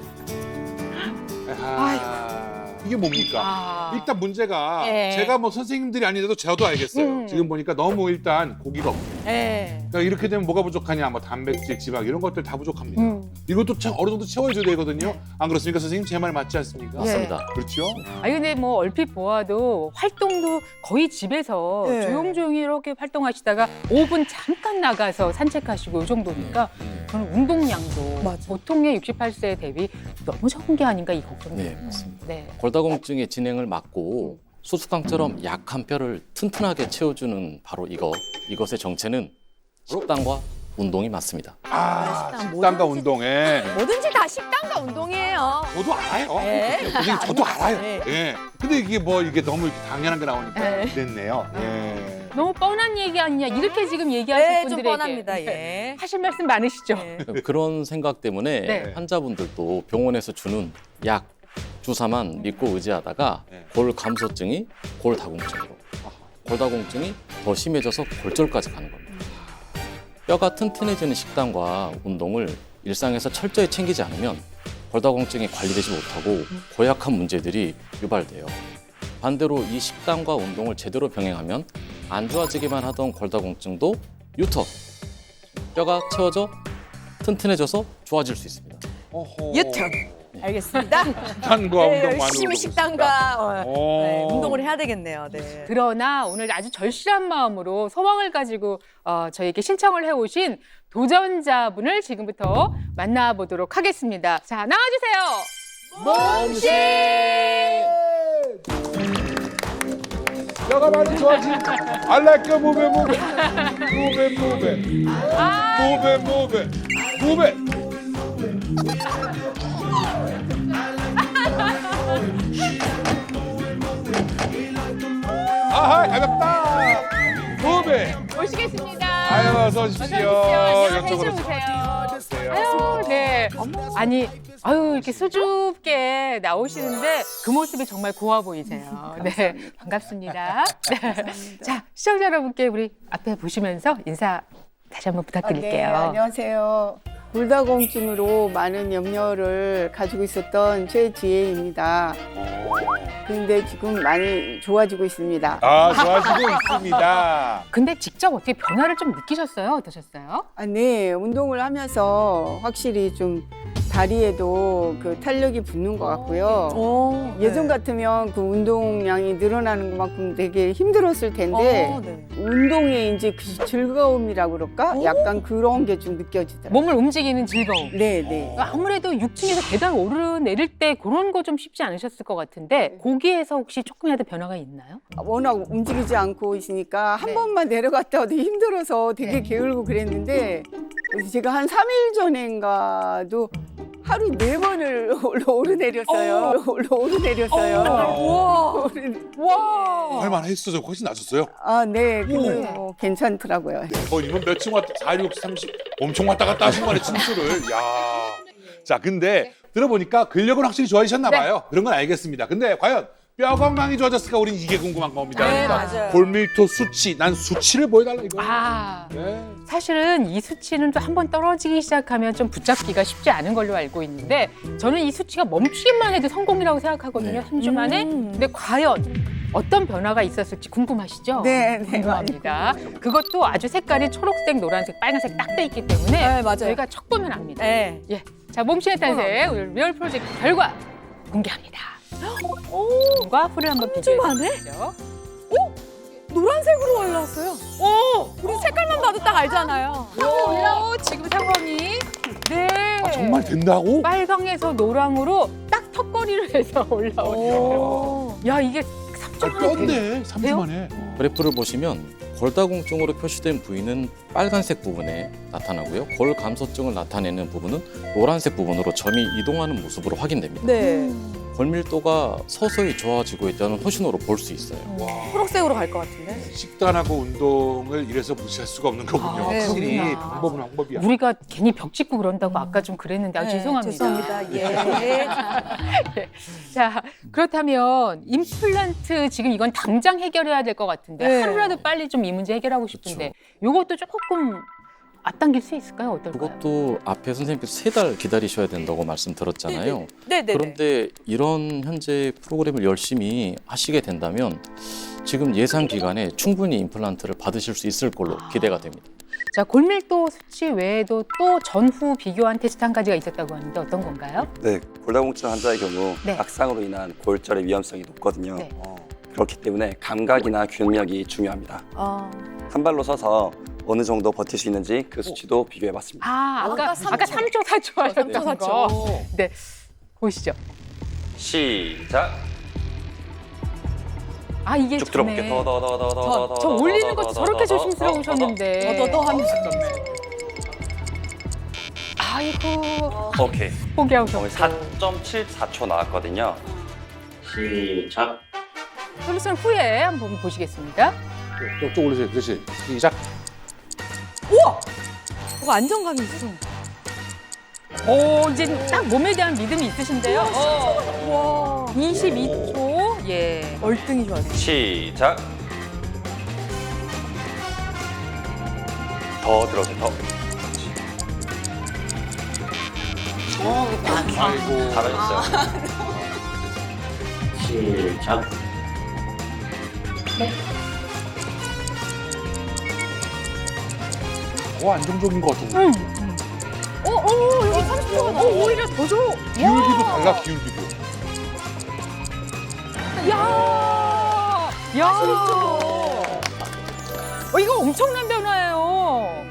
Speaker 2: 이게 뭡니까?
Speaker 3: 아,
Speaker 2: 일단 문제가
Speaker 3: 예.
Speaker 2: 제가 뭐 선생님들이 아니라도 저도 알겠어요. 지금 보니까 너무 일단 고기가 없고
Speaker 3: 예.
Speaker 2: 그러니까 이렇게 되면 뭐가 부족하냐? 뭐 단백질, 지방 이런 것들 다 부족합니다.
Speaker 3: 음.
Speaker 2: 이것도 어느 정도 채워줘야 되거든요. 안 그렇습니까, 선생님? 제 말 맞지 않습니까?
Speaker 5: 맞습니다.
Speaker 2: 그렇죠?
Speaker 3: 아니 근데 뭐 얼핏 보아도 활동도 거의 집에서
Speaker 4: 네.
Speaker 3: 조용조용히 이렇게 활동하시다가 5분 잠깐 나가서 산책하시고 이 정도니까 저는 운동량도
Speaker 4: 맞아.
Speaker 3: 보통의 68세 대비 너무 적은 게 아닌가 이 걱정이
Speaker 5: 네,
Speaker 3: 돼요.
Speaker 5: 맞습니다.
Speaker 3: 네.
Speaker 5: 골다공증의 진행을 막고 수수깡처럼 약한 뼈를 튼튼하게 채워주는 바로 이것의 정체는 식단과 운동이 맞습니다.
Speaker 2: 식단과 운동에
Speaker 4: 뭐든지 다 식단과 운동이에요.
Speaker 2: 저도 알아요.
Speaker 4: 네.
Speaker 2: 선생님 저도 알아요.
Speaker 4: 네.
Speaker 2: 예. 근데 이게 뭐 이게 너무 이렇게 당연한 게 나오니까
Speaker 4: 네.
Speaker 2: 그랬네요. 예.
Speaker 3: 너무 뻔한 얘기 아니냐 이렇게 지금 얘기하실
Speaker 4: 네, 좀
Speaker 3: 분들에게
Speaker 4: 뻔합니다. 예.
Speaker 3: 하실 말씀 많으시죠?
Speaker 4: 네.
Speaker 5: 그런 생각 때문에
Speaker 3: 네.
Speaker 5: 환자분들도 병원에서 주는 약, 주사만 믿고 의지하다가
Speaker 2: 네.
Speaker 5: 골 감소증이 골다공증으로, 골다공증이 더 심해져서 골절까지 가는 겁니다. 뼈가 튼튼해지는 식단과 운동을 일상에서 철저히 챙기지 않으면 골다공증이 관리되지 못하고 고약한 문제들이 유발돼요. 반대로 이 식단과 운동을 제대로 병행하면 안 좋아지기만 하던 골다공증도 유턴, 뼈가 채워져 튼튼해져서 좋아질 수 있습니다.
Speaker 4: 유턴. 알겠습니다.
Speaker 2: 식단과
Speaker 4: 네,
Speaker 2: 운동 많이
Speaker 4: 열심히 식단과 운동을 해야 되겠네요. 네.
Speaker 3: 그러나 오늘 아주 절실한 마음으로 소망을 가지고 저희에게 신청을 해오신 도전자분을 지금부터 만나보도록 하겠습니다. 자, 나와주세요.
Speaker 2: 뼈가 많이 좋아진 I like your move it, move it. Move it, move it. Move it, move it. 아하, 가볍다. Move it.
Speaker 3: 모시겠습니다.
Speaker 2: 아유, 어서 오십시오.
Speaker 3: 안녕하세요. 오세요. 아유, 네. 아니, 아유, 이렇게 수줍게 나오시는데 그 모습이 정말 고와 보이세요. 네, 반갑습니다. 네. 자, 시청자 여러분께 우리 앞에 보시면서 인사 다시 한번 부탁드릴게요.
Speaker 6: 네, 안녕하세요. 골다공증으로 많은 염려를 가지고 있었던 최지혜입니다. 근데 지금 많이 좋아지고 있습니다.
Speaker 2: 아, 좋아지고 있습니다.
Speaker 3: 근데 직접 어떻게 변화를 좀 느끼셨어요? 어떠셨어요?
Speaker 6: 아, 네, 운동을 하면서 확실히 좀 다리에도 그 탄력이 붙는 것 같고요. 예전 같으면 그 운동량이 늘어나는 것만큼 되게 힘들었을 텐데
Speaker 4: 네.
Speaker 6: 운동의 이제 그 즐거움이라고 그럴까? 약간 그런 게 좀 느껴지더라고요.
Speaker 3: 몸을 움직이는 즐거움.
Speaker 6: 네, 네.
Speaker 3: 아무래도 6층에서 계단 오르내릴 때 그런 거 좀 쉽지 않으셨을 것 같은데 거기에서 혹시 조금이라도 변화가 있나요?
Speaker 6: 워낙 움직이지 않고 있으니까 한 번만 내려갔다 와도 힘들어서 되게 게을고 그랬는데 그래서 제가 한 3일 전인가도 하루 4번을 오르내렸어요. 오르내렸어요.
Speaker 3: 우와. 와.
Speaker 2: 할만했어, 저 훨씬 나셨어요.
Speaker 6: 아, 네. 근데 뭐 괜찮더라고요.
Speaker 2: 이번 몇 층 왔다, 4, 6, 30, 엄청 왔다 갔다 하신 거네, 층수를. 야. 자, 근데 들어보니까 근력은 확실히 좋아지셨나 봐요. 그런 건 알겠습니다. 근데 과연 뼈 건강이 좋아졌을까? 우린 이게 궁금한 겁니다.
Speaker 4: 네,
Speaker 2: 그러니까
Speaker 4: 맞아요.
Speaker 2: 골밀도 수치, 난 수치를 보여달라 이거.
Speaker 3: 아.
Speaker 2: 네.
Speaker 3: 사실은 이 수치는 또 한 번 떨어지기 시작하면 좀 붙잡기가 쉽지 않은 걸로 알고 있는데 저는 이 수치가 멈추기만 해도 성공이라고 생각하거든요. 3주 만에. 근데 과연 어떤 변화가 있었을지 궁금하시죠?
Speaker 6: 네, 네,
Speaker 3: 궁금합니다. 그것도 아주 색깔이 초록색, 노란색, 빨간색 딱 돼 있기 때문에
Speaker 4: 네, 맞아요.
Speaker 3: 저희가 척 보면 압니다.
Speaker 4: 네.
Speaker 3: 예. 자, 몸신의 탄생 오늘 리얼 프로젝트 결과 공개합니다. 과 후를 한번 비교해
Speaker 4: 만에?
Speaker 3: 주시죠.
Speaker 4: 노란색으로 올라왔어요.
Speaker 3: 오!
Speaker 4: 우리 색깔만 봐도 딱 알잖아요.
Speaker 3: 오, 지금 상황이 네.
Speaker 2: 아, 정말 된다고?
Speaker 3: 빨강에서 노랑으로 딱 턱걸이를 해서 올라오네요. 야, 이게 3주 만에
Speaker 2: 뼈인데, 3주 만에.
Speaker 5: 그래프를 보시면 골다공증으로 표시된 부위는 빨간색 부분에 나타나고요. 골 감소증을 나타내는 부분은 노란색 부분으로 점이 이동하는 모습으로 확인됩니다.
Speaker 4: 네.
Speaker 5: 골밀도가 서서히 좋아지고 있다는 호신호로 볼 수 있어요.
Speaker 4: 초록색으로 갈 것 같은데.
Speaker 2: 식단하고 운동을 이래서 무시할 수가 없는 거군요.
Speaker 3: 아, 네,
Speaker 2: 확실히
Speaker 3: 그렇구나.
Speaker 2: 방법은 방법이야.
Speaker 3: 우리가 괜히 벽 짚고 그런다고 아까 좀 그랬는데
Speaker 4: 네,
Speaker 3: 죄송합니다.
Speaker 4: 죄송합니다. 예.
Speaker 3: 자, 그렇다면 임플란트 지금 이건 당장 해결해야 될 것 같은데
Speaker 4: 네.
Speaker 3: 하루라도 빨리 좀 이 문제 해결하고 싶은데 요것도 조금 앞당길 수 있을까요? 어떨까요?
Speaker 5: 그것도 앞에 선생님께서 3달 기다리셔야 된다고 말씀드렸잖아요.
Speaker 4: 네네네.
Speaker 5: 그런데 이런 현재 프로그램을 열심히 하시게 된다면 지금 예상 기간에 충분히 임플란트를 받으실 수 있을 걸로 기대가 됩니다.
Speaker 3: 자, 골밀도 수치 외에도 또 전후 비교한 테스트 한 가지가 있었다고 하는데 어떤 건가요?
Speaker 9: 네, 골다공증 환자의 경우
Speaker 3: 네.
Speaker 9: 악상으로 인한 골절의 위험성이 높거든요.
Speaker 3: 네.
Speaker 9: 그렇기 때문에 감각이나 균력이 중요합니다.
Speaker 4: 아,
Speaker 9: 한 발로 서서 어느 정도 버틸 수 있는지 그 수치도 비교해봤습니다.
Speaker 3: 아까 3초, 4초 하셨던
Speaker 4: 3초,
Speaker 3: 거. 네, 보시죠.
Speaker 9: 시작.
Speaker 3: 아, 이게
Speaker 9: 쭉
Speaker 3: 전에
Speaker 9: 들어볼게요. 더.
Speaker 3: 저 올리는 거 저렇게 조심스러우셨는데.
Speaker 4: 더 하면서.
Speaker 3: 아이고
Speaker 9: 오케이.
Speaker 3: 포기하고
Speaker 9: 오늘 4.74초 나왔거든요.
Speaker 8: 시작.
Speaker 3: 솔루션 후에 한번 보시겠습니다.
Speaker 2: 또 올리세요. 그렇지. 시작.
Speaker 4: 안정감이 있어.
Speaker 3: 오, 이제 딱 몸에 대한 믿음이 있으신데요.
Speaker 4: 와.
Speaker 3: 22초. 예.
Speaker 4: 월등히 좋아요.
Speaker 9: 시작. 더 들어주세요. 더.
Speaker 2: 아이고.
Speaker 9: 잘하셨어요.
Speaker 8: 시작.
Speaker 2: 더 안정적인 것 같은데.
Speaker 3: 여기 30초가 넘어. 오히려 더 좋아.
Speaker 2: 기울기도 달라, 기울기도.
Speaker 3: 야! 이거 엄청난 변화예요.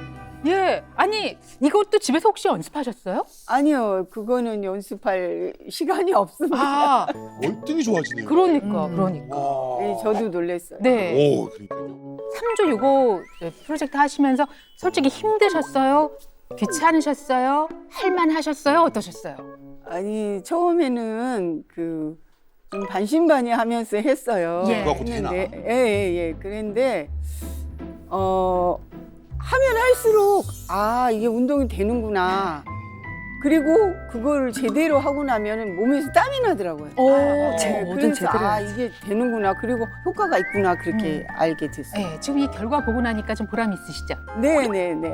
Speaker 3: 예. 아니, 이것도 집에서 혹시 연습하셨어요?
Speaker 6: 아니요, 그거는 연습할 시간이 없습니다.
Speaker 3: 아,
Speaker 2: 월등히 좋아지네요.
Speaker 3: 그러니까.
Speaker 2: 와.
Speaker 6: 네, 저도 놀랐어요.
Speaker 3: 네.
Speaker 2: 오, 그러니까요.
Speaker 3: 3주 요거 프로젝트 하시면서 솔직히 힘드셨어요? 귀찮으셨어요? 할만하셨어요? 어떠셨어요?
Speaker 6: 아니, 처음에는 좀 반신반의하면서 했어요.
Speaker 3: 예.
Speaker 2: 그거 되나?
Speaker 6: 예. 그런데 하면 할수록 이게 운동이 되는구나. 그리고 그걸 제대로 하고 나면은 몸에서 땀이 나더라고요. 그래서 이게 되는구나. 그리고 효과가 있구나. 그렇게 알게 됐어요.
Speaker 3: 네, 지금 이 결과 보고 나니까 좀 보람 있으시죠?
Speaker 6: 네네네.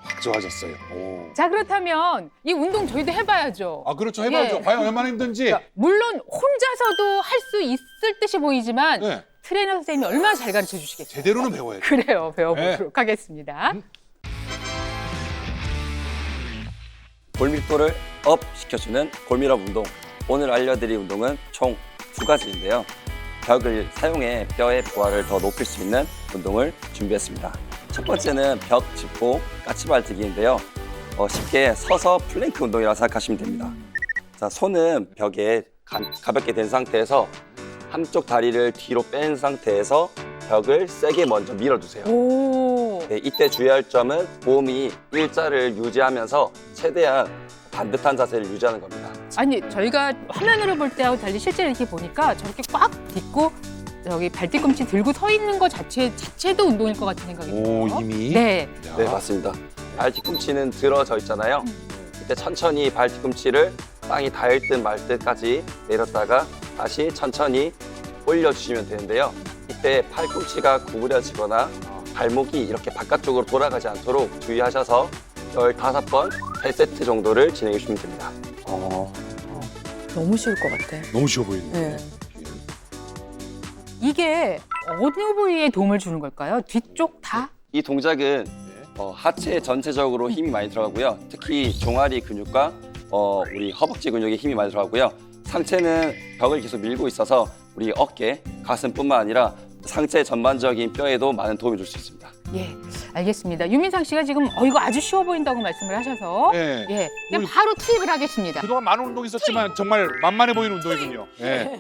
Speaker 2: 확 좋아졌어요. 오.
Speaker 3: 자, 그렇다면 이 운동 저희도 해봐야죠.
Speaker 2: 아, 그렇죠. 해봐야죠.
Speaker 3: 예.
Speaker 2: 과연 얼마나 힘든지.
Speaker 3: 물론 혼자서도 할 수 있을 듯이 보이지만
Speaker 2: 네.
Speaker 3: 트레이너 선생님이 얼마나 잘 가르쳐 주시겠어요?
Speaker 2: 제대로는 배워야죠.
Speaker 3: 그래요, 배워보도록 하겠습니다.
Speaker 9: 골밀도를 업 시켜주는 골밀업 운동. 오늘 알려드릴 운동은 총 2가지인데요. 벽을 사용해 뼈의 부하를 더 높일 수 있는 운동을 준비했습니다. 첫 번째는 벽 짚고 까치발뛰기인데요. 쉽게 서서 플랭크 운동이라고 생각하시면 됩니다. 자, 손은 벽에 가볍게 댄 상태에서 한쪽 다리를 뒤로 뺀 상태에서 벽을 세게 먼저 밀어주세요.
Speaker 3: 오.
Speaker 9: 네, 이때 주의할 점은 몸이 일자를 유지하면서 최대한 반듯한 자세를 유지하는 겁니다.
Speaker 3: 아니, 저희가 화면으로 볼 때하고 달리 실제로 이렇게 보니까 저렇게 꽉 딛고 저기 발뒤꿈치 들고 서 있는 것 자체도 운동일 것 같은 생각이 들어요.
Speaker 2: 오, 이미.
Speaker 3: 네.
Speaker 2: 야.
Speaker 9: 네, 맞습니다. 발 뒤꿈치는 들어져 있잖아요. 이때 천천히 발 뒤꿈치를 땅이 닿을 듯 말 듯까지 내렸다가 다시 천천히 올려주시면 되는데요. 이때 팔꿈치가 구부려지거나 발목이 이렇게 바깥쪽으로 돌아가지 않도록 주의하셔서 15번 3세트 정도를 진행해 주시면 됩니다.
Speaker 4: 너무 쉬울 것 같아.
Speaker 2: 너무 쉬워 보이네.
Speaker 4: 네.
Speaker 3: 이게 어느 부위에 도움을 주는 걸까요? 뒤쪽 다?
Speaker 9: 이 동작은 하체 전체적으로 힘이 많이 들어가고요. 특히 종아리 근육과 우리 허벅지 근육에 힘이 많이 들어가고요. 상체는 벽을 계속 밀고 있어서 우리 어깨, 가슴뿐만 아니라 상체 전반적인 뼈에도 많은 도움을 줄 수 있습니다.
Speaker 3: 예, 알겠습니다. 유민상 씨가 지금 이거 아주 쉬워 보인다고 말씀을 하셔서
Speaker 2: 네.
Speaker 3: 예, 그냥
Speaker 2: 우리-
Speaker 3: 바로 투입을 하겠습니다.
Speaker 2: 그동안 많은 운동이 있었지만 정말 만만해 보이는 운동이군요. 네.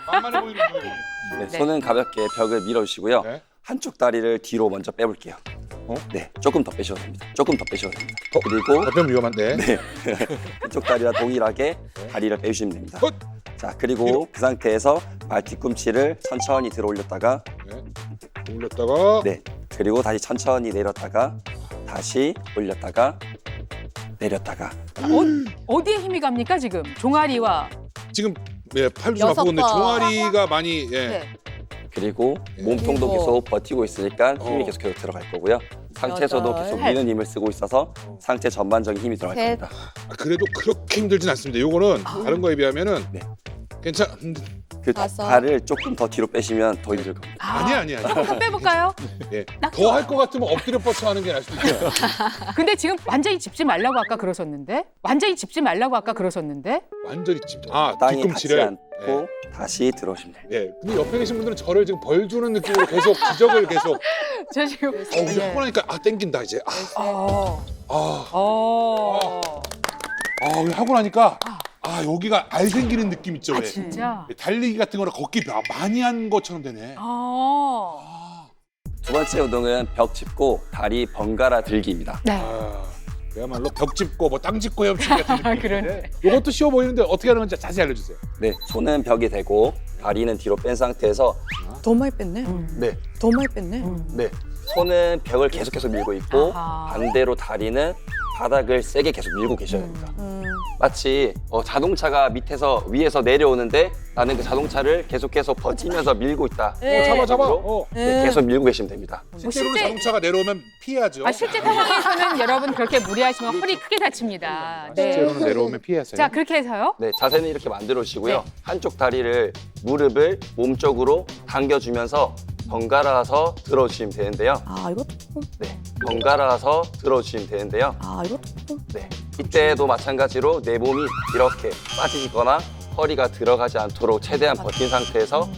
Speaker 2: 만만해 보이는 운동이군요.
Speaker 9: 네,
Speaker 3: 네.
Speaker 9: 손은 가볍게 벽을 밀어주시고요.
Speaker 2: 네.
Speaker 9: 한쪽 다리를 뒤로 먼저 빼볼게요. 네, 조금 더 빼셔도 됩니다. 조금 더 빼셔도 됩니다. 그리고
Speaker 2: 어떤 위험한데?
Speaker 9: 네, 이쪽 다리와 동일하게 다리를 빼주시면 됩니다.
Speaker 2: 헛!
Speaker 9: 자, 그리고 그 상태에서 발 뒤꿈치를 천천히 들어 올렸다가
Speaker 2: 올렸다가
Speaker 9: 네, 그리고 다시 천천히 내렸다가 다시 올렸다가 내렸다가
Speaker 3: 어디에 힘이 갑니까 지금? 종아리와
Speaker 2: 지금 팔도 좀 아프고 근데 종아리가 많이
Speaker 3: 네.
Speaker 9: 그리고 몸통도
Speaker 4: 일곱.
Speaker 9: 계속 버티고 있으니까 힘이
Speaker 2: 어.
Speaker 9: 계속 들어갈 거고요. 상체에서도
Speaker 4: 여덟.
Speaker 9: 계속 미는 힘을 쓰고 있어서 상체 전반적인 힘이 들어갈
Speaker 4: 셋.
Speaker 9: 겁니다.
Speaker 2: 그래도 그렇게 힘들진 않습니다. 요거는 다른 거에 비하면은
Speaker 9: 네. 그
Speaker 4: 다섯.
Speaker 9: 발을 조금 더 뒤로 빼시면 더 힘들 겁니다.
Speaker 2: 아니야.
Speaker 3: 한번 빼볼까요?
Speaker 2: 예.
Speaker 3: 딱
Speaker 2: 더 할 것 같으면 엎드려 뻗쳐 하는 게 나을 수도 있어요.
Speaker 3: 근데 지금 완전히 짚지 말라고 아까 그러셨는데? 완전히 짚지 말라고 아까 그러셨는데?
Speaker 2: 완전히 집.
Speaker 9: 땅이 닿지
Speaker 2: 뒤꿈치를.
Speaker 9: 않고 다시 들어오시면 됩니다.
Speaker 2: 예. 근데 옆에 계신 분들은 저를 지금 벌 주는 느낌으로 계속 지적을 계속.
Speaker 3: 저 지금
Speaker 2: 근데 하고 나니까 땡긴다 이제. 하고 나니까 여기가 알 생기는 느낌 있죠. 왜?
Speaker 3: 진짜?
Speaker 2: 달리기 같은 거나 걷기 많이 한 것처럼 되네.
Speaker 9: 두 번째 운동은 벽 짚고 다리 번갈아 들기입니다.
Speaker 3: 네.
Speaker 2: 그야말로 벽 짚고 뭐 땅 짚고 헤엄치기 같은 느낌인데
Speaker 3: 그러네.
Speaker 2: 이것도 쉬워 보이는데 어떻게 하는 건지 자세히 알려주세요.
Speaker 9: 네, 손은 벽에 대고 다리는 뒤로 뺀 상태에서
Speaker 4: 더 많이 뺐네.
Speaker 9: 네,
Speaker 4: 더 많이 뺐네.
Speaker 9: 네. 손은 벽을 계속해서 밀고 있고
Speaker 3: 아하.
Speaker 9: 반대로 다리는 바닥을 세게 계속 밀고 계셔야 됩니다. 마치 자동차가 밑에서 위에서 내려오는데 나는 그 자동차를 계속해서 버티면서 밀고 있다.
Speaker 2: 잡아.
Speaker 9: 네, 계속 밀고 계시면 됩니다.
Speaker 2: 실제로는
Speaker 3: 실제-
Speaker 2: 자동차가 내려오면 피해야죠.
Speaker 3: 실제 상황에서는 여러분 그렇게 무리하시면 허리 크게 다칩니다. 네.
Speaker 2: 실제로는 내려오면 피하세요.
Speaker 3: 자, 그렇게 해서요.
Speaker 9: 네, 자세는 이렇게 만들어 주시고요. 한쪽 다리를 무릎을 몸 쪽으로 당겨주면서 번갈아서 들어주시면 되는데요.
Speaker 4: 아 이거
Speaker 9: 네, 번갈아서 들어주시면 되는데요.
Speaker 4: 이거
Speaker 9: 네, 이때도 마찬가지로 내 몸이 이렇게 빠지거나 허리가 들어가지 않도록 최대한 버틴 상태에서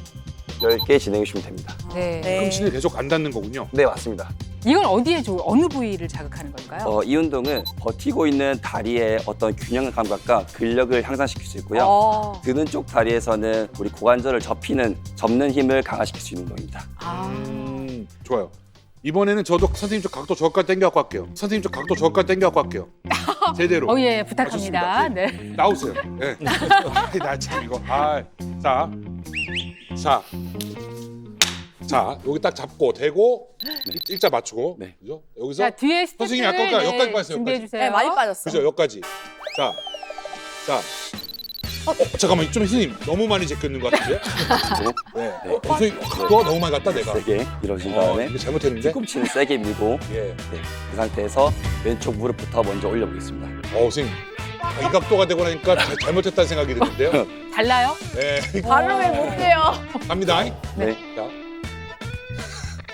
Speaker 9: 10개 진행해 주시면 됩니다.
Speaker 3: 네.
Speaker 2: 뒤꿈치를 계속 안 닿는 거군요.
Speaker 9: 네, 맞습니다.
Speaker 3: 이건 어디에 어느 부위를 자극하는 걸까요?
Speaker 9: 이 운동은 버티고 있는 다리의 어떤 균형 감각과 근력을 향상시킬 수 있고요. 드는 쪽 다리에서는 우리 고관절을 접는 힘을 강화시킬 수 있는 운동입니다.
Speaker 2: 좋아요. 이번에는 저도 선생님 쪽 각도 저까지 당겨갖고 할게요. 선생님 쪽 각도 저까지 당겨갖고 할게요. 제대로.
Speaker 3: 예, 부탁합니다.
Speaker 2: 좋습니다.
Speaker 3: 네.
Speaker 2: 나오세요. 네. 나 참 이거. 자, 여기 딱 잡고 대고 일자 맞추고.
Speaker 9: 네.
Speaker 2: 그죠? 여기서
Speaker 3: 자, 뒤에 스태프들
Speaker 2: 선생님이 아까 여기까지 빠졌어요.
Speaker 3: 준비해
Speaker 2: 여기까지.
Speaker 3: 주세요.
Speaker 4: 네, 많이 빠졌어.
Speaker 2: 그죠? 여기까지. 자. 잠깐만 좀 선생님 너무 많이 제꼈는 것 같은데? 네. 선생님 각도가 너무 많이 갔다 내가.
Speaker 9: 세게 밀어준 다음에
Speaker 2: 이거 잘못했는데?
Speaker 9: 뒤꿈치는 세게 밀고
Speaker 2: 예.
Speaker 9: 네, 그 상태에서 왼쪽 무릎부터 먼저 올려보겠습니다.
Speaker 2: 선생님. 이 각도가 되고 나니까 잘못했다는 생각이 드는데요.
Speaker 3: 달라요?
Speaker 2: 네.
Speaker 4: 발을 왜 못 빼요?
Speaker 2: 갑니다.
Speaker 9: 네,
Speaker 2: 자,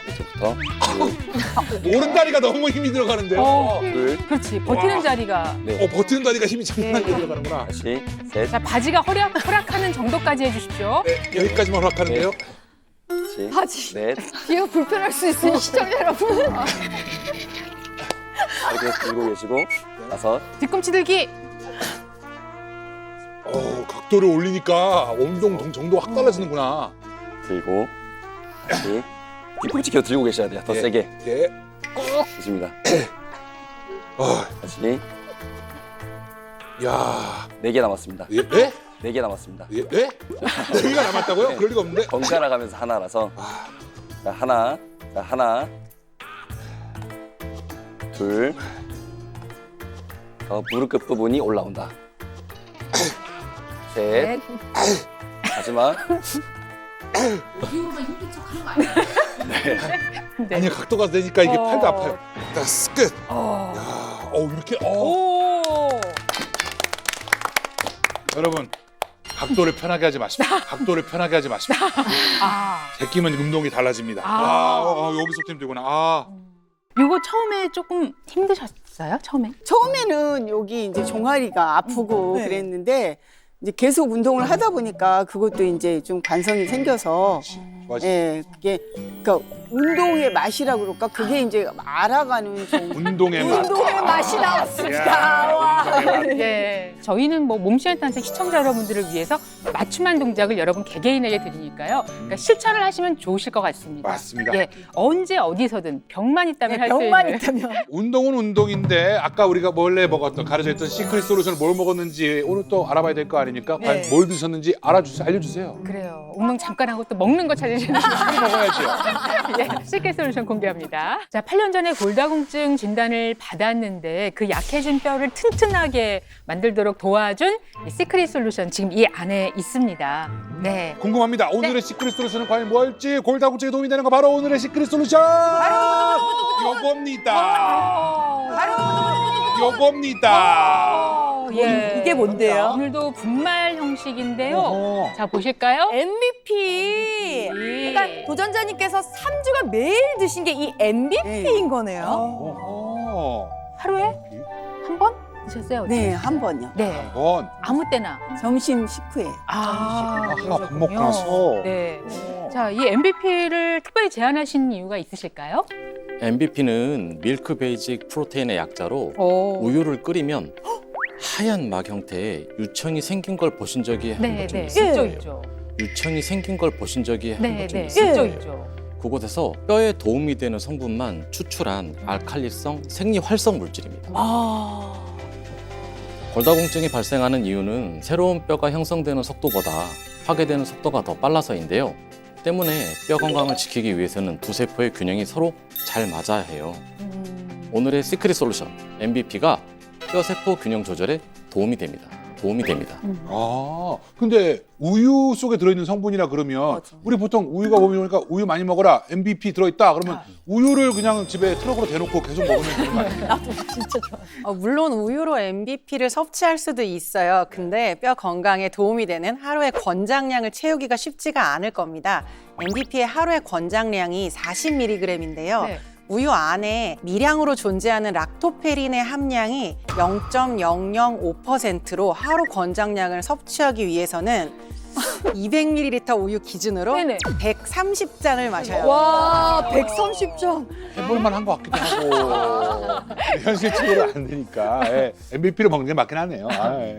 Speaker 9: 왼쪽부터
Speaker 2: 오른다리가 너무 힘이 들어가는데요.
Speaker 9: 둘,
Speaker 3: 그렇지. 버티는 자리가.
Speaker 9: 네,
Speaker 2: 버티는 다리가 힘이 장난 아니게 들어가는구나.
Speaker 9: 다시 셋,
Speaker 3: 자, 바지가 허락하는 정도까지 해주십시오.
Speaker 2: 네, 여기까지만 허락하는데요.
Speaker 9: 다시
Speaker 4: 바지.
Speaker 9: 넷,
Speaker 4: 뒤가 불편할 수 있으니 시청자 여러분.
Speaker 9: 이렇게 들고 계시고 다섯,
Speaker 3: 뒤꿈치 들기.
Speaker 2: 각도를 올리니까 운동 정도가 확 달라지는구나.
Speaker 9: 들고 다시 뒤꿈치 계속 들고 계셔야 돼요. 더
Speaker 2: 예.
Speaker 9: 세게.
Speaker 2: 예.
Speaker 9: 좋습니다.
Speaker 2: 아,
Speaker 9: 다시
Speaker 2: 야.
Speaker 9: 4개 남았습니다.
Speaker 2: 예? 예?
Speaker 9: 4개 남았습니다.
Speaker 2: 예? 예? 4개가 남았다고요? 그럴 리가 없는데.
Speaker 9: 번갈아 가면서 하나라서 자, 하나, 둘, 무릎 끝 부분이 올라온다. 셋, 마지막.
Speaker 2: 아니 각도가 되니까 이게 팔도 아파요. 자, 끝.
Speaker 3: 어.
Speaker 2: 야, 이렇게.
Speaker 3: 오.
Speaker 2: 여러분 각도를 편하게 하지 마십시오. 각도를 편하게 하지 마십시오.
Speaker 3: 아.
Speaker 2: 제끼면 운동이 달라집니다. 여기서부터 힘들구나.
Speaker 3: 이거 처음에 조금 힘드셨어요? 처음에?
Speaker 6: 처음에는 여기 이제 종아리가 아프고 그랬는데 이제 계속 운동을 하다 보니까 그것도 이제 좀 관성이 생겨서
Speaker 2: 맞아.
Speaker 6: 예, 그게 그러니까 운동의 맛이라고 그럴까? 그게 이제 알아가는 좀
Speaker 2: 운동의 맛.
Speaker 6: 운동의 맛이 나왔습니다. 와.
Speaker 2: 운동의 맛.
Speaker 3: 네. 저희는 뭐 몸시간 탄생 시청자 여러분들을 위해서 맞춤한 동작을 여러분 개개인에게 드리니까요. 그러니까 실천을 하시면 좋으실 것 같습니다.
Speaker 2: 맞습니다.
Speaker 3: 예. 언제 어디서든 병만 있다면 할 수 있는.
Speaker 4: 병만 있다면.
Speaker 2: 운동은 운동인데 아까 우리가 원래 먹었던 가르쳐 있던 시크릿 솔루션을 뭘 먹었는지 오늘 또 알아봐야 될 거 아닙니까?
Speaker 3: 네.
Speaker 2: 과연 뭘 드셨는지 알려주세요.
Speaker 3: 그래요. 운동 잠깐 하고 또 먹는 거 찾으시는
Speaker 2: 술 먹어야죠.
Speaker 3: 예, 시크릿 솔루션 공개합니다. 자, 8년 전에 골다공증 진단을 받았는데 그 약해진 뼈를 튼튼하게 만들도록 도와준 이 시크릿 솔루션 지금 이 안에 있습니다. 네.
Speaker 2: 궁금합니다. 오늘의 시크릿 솔루션은 과연 뭘지 골다공증에 도움이 되는 거 바로 오늘의 시크릿 솔루션. 요겁니다.
Speaker 3: 예.
Speaker 4: 이게 뭔데요?
Speaker 3: 오늘도 분말 형식인데요.
Speaker 2: 어허.
Speaker 3: 자, 보실까요?
Speaker 4: MVP.
Speaker 3: 예.
Speaker 4: 그러니까 도전자님께서 3주간 매일 드신 게 이 MVP인 거네요.
Speaker 2: 어허.
Speaker 3: 하루에 한 번 드셨어요?
Speaker 6: 네, 한 번요.
Speaker 3: 네.
Speaker 2: 번.
Speaker 3: 아무 때나.
Speaker 6: 점심 식후에.
Speaker 3: 아,
Speaker 2: 밥 먹고 나서.
Speaker 3: 네. 자, 이 MVP를 특별히 제안하신 이유가 있으실까요?
Speaker 5: MVP는 밀크 베이직 프로테인의 약자로
Speaker 3: 오.
Speaker 5: 우유를 끓이면 하얀 막 형태의 유청이 생긴 걸 보신 적이
Speaker 3: 네,
Speaker 5: 한번 좀
Speaker 3: 네.
Speaker 5: 있어요?
Speaker 3: 있죠,
Speaker 4: 예.
Speaker 3: 있죠.
Speaker 5: 유청이 생긴 걸 보신 적이
Speaker 3: 네,
Speaker 5: 한번 좀
Speaker 3: 네.
Speaker 5: 있어요?
Speaker 3: 있죠,
Speaker 4: 예.
Speaker 3: 있죠.
Speaker 5: 그곳에서 뼈에 도움이 되는 성분만 추출한 알칼리성 생리활성 물질입니다. 골다공증이 발생하는 이유는 새로운 뼈가 형성되는 속도보다 파괴되는 속도가 더 빨라서인데요. 때문에 뼈 건강을 지키기 위해서는 두 세포의 균형이 서로 잘 맞아야 해요. 오늘의 시크릿 솔루션 MBP가 뼈 세포 균형 조절에 도움이 됩니다.
Speaker 2: 아, 근데 우유 속에 들어있는 성분이라 그러면 우리 보통 우유가 몸에 좋으니까 우유 많이 먹어라. MVP 들어있다. 그러면 우유를 그냥 집에 트럭으로 대놓고 계속 먹으면 되는 거 아니에요?
Speaker 1: 물론 우유로 MBP를 섭취할 수도 있어요. 근데 뼈 건강에 도움이 되는 하루의 권장량을 채우기가 쉽지가 않을 겁니다. MBP의 하루의 권장량이 40mg인데요.
Speaker 3: 네.
Speaker 1: 우유 안에 미량으로 존재하는 락토페린의 함량이 0.005%로 하루 권장량을 섭취하기 위해서는 200ml 우유 기준으로
Speaker 3: 네네.
Speaker 1: 130잔을 마셔요.
Speaker 4: 와, 130점.
Speaker 2: 해볼만 한 것 같기도 하고 현실적으로 안 되니까 MVP를 먹는 게 맞긴 하네요.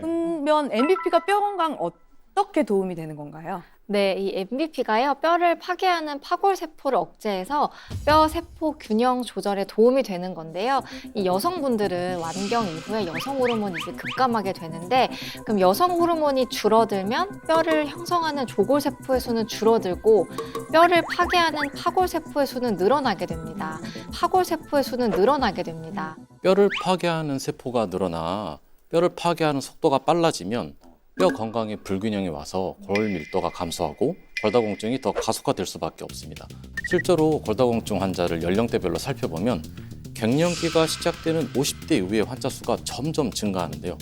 Speaker 4: 그러면 MBP가 뼈 건강 어떻게 도움이 되는 건가요?
Speaker 10: 네, 이 MBP가요, 뼈를 파괴하는 파골세포를 억제해서 뼈 세포 균형 조절에 도움이 되는 건데요. 이 여성분들은 완경 이후에 여성 호르몬이 이제 급감하게 되는데, 그럼 여성 호르몬이 줄어들면 뼈를 형성하는 조골세포의 수는 줄어들고, 뼈를 파괴하는 파골세포의 수는 늘어나게 됩니다. 파골세포의 수는 늘어나게 됩니다.
Speaker 5: 뼈를 파괴하는 세포가 늘어나 뼈를 파괴하는 속도가 빨라지면 뼈 건강에 불균형이 와서 골 밀도가 감소하고 골다공증이 더 가속화될 수밖에 없습니다. 실제로 골다공증 환자를 연령대별로 살펴보면 갱년기가 시작되는 50대 이후의 환자 수가 점점 증가하는데요.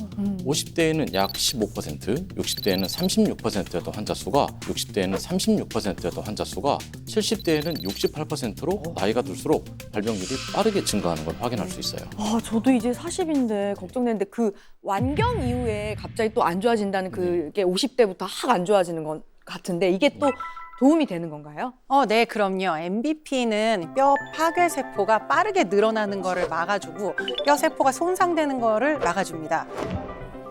Speaker 5: 50대에는 약 15%, 60대에는 36%였던 환자 수가 60대에는 36%였던 환자 수가 70대에는 68%로 나이가 들수록 발병률이 빠르게 증가하는 걸 확인할 수 있어요.
Speaker 4: 아, 저도 이제 40인데 걱정되는데 그 완경 이후에 갑자기 또 안 좋아진다는 그게 50대부터 확 안 좋아지는 것 같은데 이게 또 도움이 되는 건가요?
Speaker 1: 네, 그럼요. MBP는 뼈 파괴 세포가 빠르게 늘어나는 거를 막아주고 뼈 세포가 손상되는 거를 막아줍니다.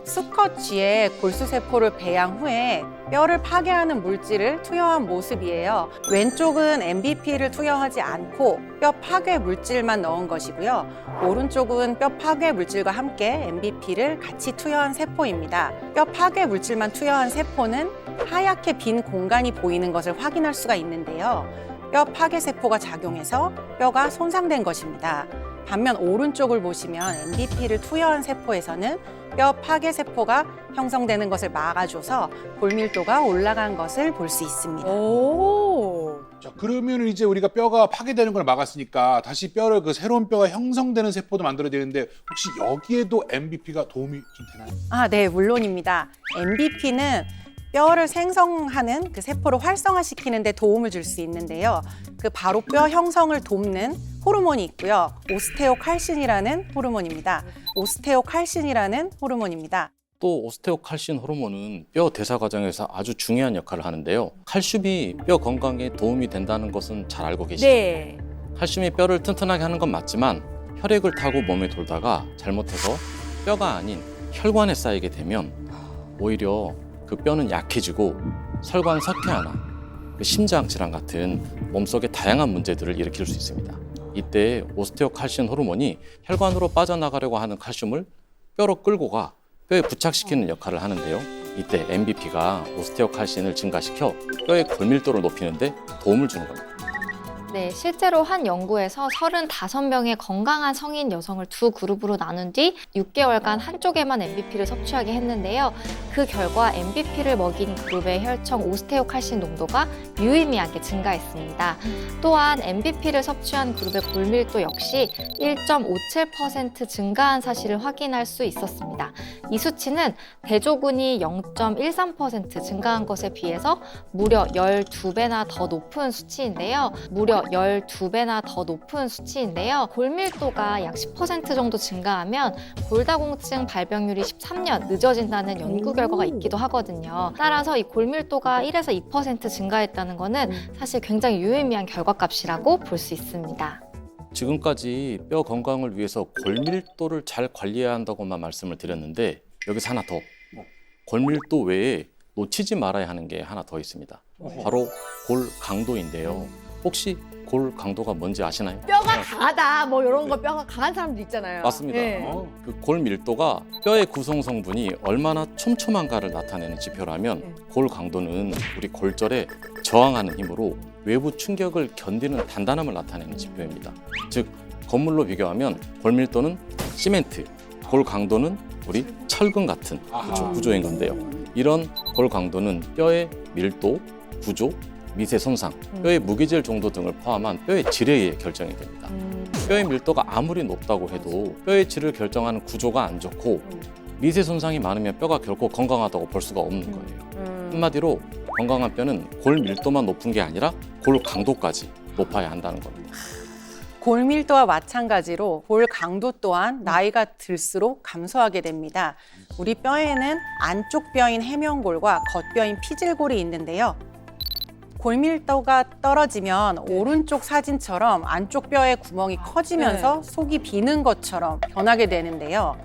Speaker 1: 수컷 쥐의 골수 세포를 배양 후에 뼈를 파괴하는 물질을 투여한 모습이에요. 왼쪽은 MBP를 투여하지 않고 뼈 파괴 물질만 넣은 것이고요. 오른쪽은 뼈 파괴 물질과 함께 MBP를 같이 투여한 세포입니다. 뼈 파괴 물질만 투여한 세포는 하얗게 빈 공간이 보이는 것을 확인할 수가 있는데요. 뼈 파괴 세포가 작용해서 뼈가 손상된 것입니다. 반면 오른쪽을 보시면 MBP를 투여한 세포에서는 뼈 파괴 세포가 형성되는 것을 막아줘서 골밀도가 올라간 것을 볼 수 있습니다.
Speaker 4: 오.
Speaker 2: 자, 그러면 이제 우리가 뼈가 파괴되는 걸 막았으니까 다시 뼈를 새로운 뼈가 형성되는 세포도 만들어야 되는데 혹시 여기에도 MBP가 도움이 좀 되나요?
Speaker 1: 네, 물론입니다. MBP는 뼈를 생성하는 그 세포를 활성화시키는 데 도움을 줄 수 있는데요. 그 바로 뼈 형성을 돕는 호르몬이 있고요. 오스테오칼신이라는 호르몬입니다.
Speaker 5: 또 오스테오칼신 호르몬은 뼈 대사 과정에서 아주 중요한 역할을 하는데요. 칼슘이 뼈 건강에 도움이 된다는 것은 잘 알고 계시죠?
Speaker 4: 네.
Speaker 5: 칼슘이 뼈를 튼튼하게 하는 건 맞지만 혈액을 타고 몸에 돌다가 잘못해서 뼈가 아닌 혈관에 쌓이게 되면 오히려 그 뼈는 약해지고 혈관 석회화나 심장 질환 같은 몸속의 다양한 문제들을 일으킬 수 있습니다. 이때 오스테오칼신 호르몬이 혈관으로 빠져나가려고 하는 칼슘을 뼈로 끌고 가 뼈에 부착시키는 역할을 하는데요. 이때 MBP가 오스테오칼신을 증가시켜 뼈의 골밀도를 높이는 데 도움을 주는 겁니다.
Speaker 10: 네, 실제로 한 연구에서 35명의 건강한 성인 여성을 두 그룹으로 나눈 뒤 6개월간 한쪽에만 MBP를 섭취하게 했는데요. 그 결과 MBP를 먹인 그룹의 혈청 오스테오칼신 농도가 유의미하게 증가했습니다. 또한 MBP를 섭취한 그룹의 골밀도 역시 1.57% 증가한 사실을 확인할 수 있었습니다. 이 수치는 대조군이 0.13% 증가한 것에 비해서 무려 12배나 더 높은 수치인데요. 골밀도가 약 10% 정도 증가하면 골다공증 발병률이 13년 늦어진다는 연구 결과가 있기도 하거든요. 따라서 이 골밀도가 1에서 2% 증가했다는 거는 사실 굉장히 유의미한 결과값이라고 볼 수 있습니다.
Speaker 5: 지금까지 뼈 건강을 위해서 골밀도를 잘 관리해야 한다고만 말씀을 드렸는데 여기서 하나 더, 골밀도 외에 놓치지 말아야 하는 게 하나 더 있습니다. 바로 골 강도인데요. 혹시 골 강도가 뭔지 아시나요?
Speaker 4: 뼈가 강하다 뭐 이런 거 뼈가 강한 사람도 있잖아요.
Speaker 5: 맞습니다.
Speaker 4: 예.
Speaker 5: 그 골 밀도가 뼈의 구성 성분이 얼마나 촘촘한가를 나타내는 지표라면 골 강도는 우리 골절에 저항하는 힘으로 외부 충격을 견디는 단단함을 나타내는 지표입니다. 즉 건물로 비교하면 골 밀도는 시멘트, 골 강도는 우리 철근 같은 구조인 건데요. 이런 골 강도는 뼈의 밀도, 구조, 미세 손상, 뼈의 무기질 정도 등을 포함한 뼈의 질에 의해 결정이 됩니다. 뼈의 밀도가 아무리 높다고 해도 뼈의 질을 결정하는 구조가 안 좋고 미세 손상이 많으면 뼈가 결코 건강하다고 볼 수가 없는 거예요. 한마디로 건강한 뼈는 골 밀도만 높은 게 아니라 골 강도까지 높아야 한다는 겁니다.
Speaker 1: 골 밀도와 마찬가지로 골 강도 또한 나이가 들수록 감소하게 됩니다. 우리 뼈에는 안쪽 뼈인 해면골과 겉뼈인 피질골이 있는데요. 골 밀도가 떨어지면 오른쪽 사진처럼 안쪽 뼈의 구멍이 커지면서 속이 비는 것처럼 변하게 되는데요.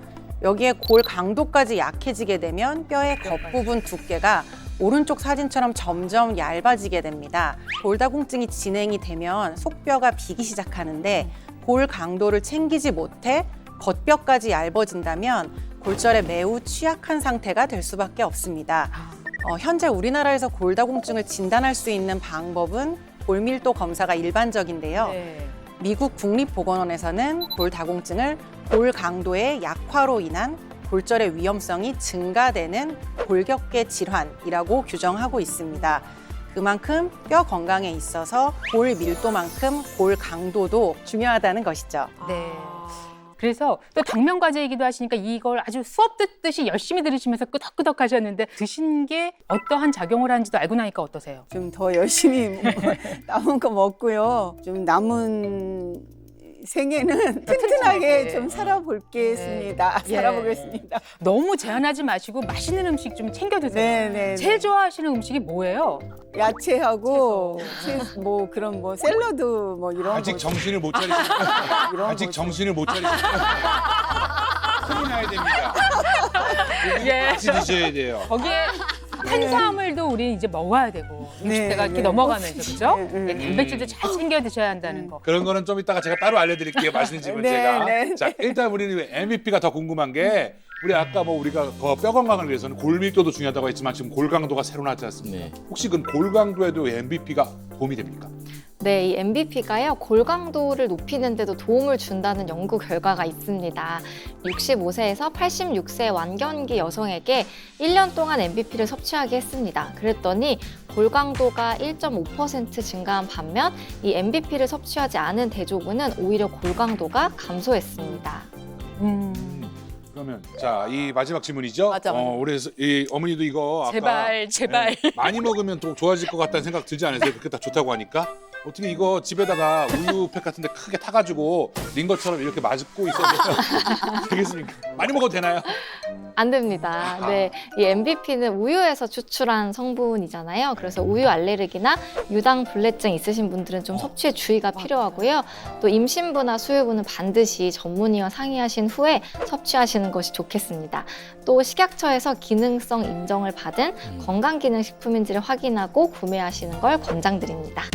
Speaker 1: 여기에 골 강도까지 약해지게 되면 뼈의 겉부분 두께가 오른쪽 사진처럼 점점 얇아지게 됩니다. 골다공증이 진행이 되면 속뼈가 비기 시작하는데 골 강도를 챙기지 못해 겉뼈까지 얇아진다면 골절에 매우 취약한 상태가 될 수밖에 없습니다. 현재 우리나라에서 골다공증을 진단할 수 있는 방법은 골밀도 검사가 일반적인데요.
Speaker 4: 네.
Speaker 1: 미국 국립보건원에서는 골다공증을 골 강도의 약화로 인한 골절의 위험성이 증가되는 골격계 질환이라고 규정하고 있습니다. 그만큼 뼈 건강에 있어서 골 밀도만큼 골 강도도 중요하다는 것이죠.
Speaker 3: 네. 그래서 또 당면과제 얘기도 하시니까 이걸 아주 수업 듣듯이 열심히 들으시면서 끄덕끄덕 하셨는데 드신 게 어떠한 작용을 하는지도 알고 나니까 어떠세요?
Speaker 6: 좀 더 열심히 남은 거 먹고요. 좀 남은 생애는 튼튼하게 좀 살아볼겠습니다.
Speaker 3: 예.
Speaker 6: 살아보겠습니다.
Speaker 3: 너무 제한하지 마시고 맛있는 음식 좀 챙겨 드세요.
Speaker 6: 네.
Speaker 3: 제일 좋아하시는 음식이 뭐예요?
Speaker 6: 야채하고 뭐 그런 뭐 샐러드 뭐 이런
Speaker 2: 아직
Speaker 6: 거
Speaker 2: 정신을 못 차리시는
Speaker 6: 이런
Speaker 2: 아직
Speaker 6: 거
Speaker 2: 정신을 못 차리시는 큰일 나야 됩니다.
Speaker 3: 예.
Speaker 2: 같이 드셔야 돼요.
Speaker 3: 거기에 탄수화물도 우리 이제 먹어야 되고 60대가
Speaker 6: 네,
Speaker 3: 이렇게
Speaker 6: 네.
Speaker 3: 넘어가면서 그죠?
Speaker 6: 네,
Speaker 3: 단백질도 잘 챙겨 드셔야 한다는 거.
Speaker 2: 그런 거는 좀 이따가 제가 따로 알려드릴게요. 맛있는 집은
Speaker 6: 네,
Speaker 2: 제가.
Speaker 6: 네.
Speaker 2: 자, 일단 우리는 MVP가 더 궁금한 게 우리 아까 뭐 우리가 뼈 건강을 위해서는 골 밀도도 중요하다고 했지만 지금 골 강도가 새로 나왔지 않습니까?
Speaker 5: 네.
Speaker 2: 혹시 그 골 강도에도 MVP가 도움이 됩니까?
Speaker 10: 네, 이 MBP가요, 골 강도를 높이는 데도 도움을 준다는 연구 결과가 있습니다. 65세에서 86세 완견기 여성에게 1년 동안 MBP를 섭취하게 했습니다. 그랬더니 골 강도가 1.5% 증가한 반면 이 MBP를 섭취하지 않은 대조군은 오히려 골 강도가 감소했습니다.
Speaker 2: 그러면 자, 이 마지막 질문이죠.
Speaker 4: 맞아.
Speaker 2: 우리 이 어머니도 이거 아까
Speaker 3: 제발.
Speaker 2: 네, 많이 먹으면 또 좋아질 것 같다는 생각 들지 않으세요? 그렇게 다 좋다고 하니까. 어떻게 이거 집에다가 우유팩 같은 데 크게 타가지고 링거처럼 이렇게 맞고 있어도 되겠습니까? 많이 먹어도 되나요?
Speaker 10: 안 됩니다. 네, 이 MBP는 우유에서 추출한 성분이잖아요. 그래서 우유 알레르기나 유당 불내증 있으신 분들은 좀 섭취에 주의가 필요하고요. 또 임신부나 수유부는 반드시 전문의와 상의하신 후에 섭취하시는 것이 좋겠습니다. 또 식약처에서 기능성 인정을 받은 건강기능식품인지를 확인하고 구매하시는 걸 권장드립니다.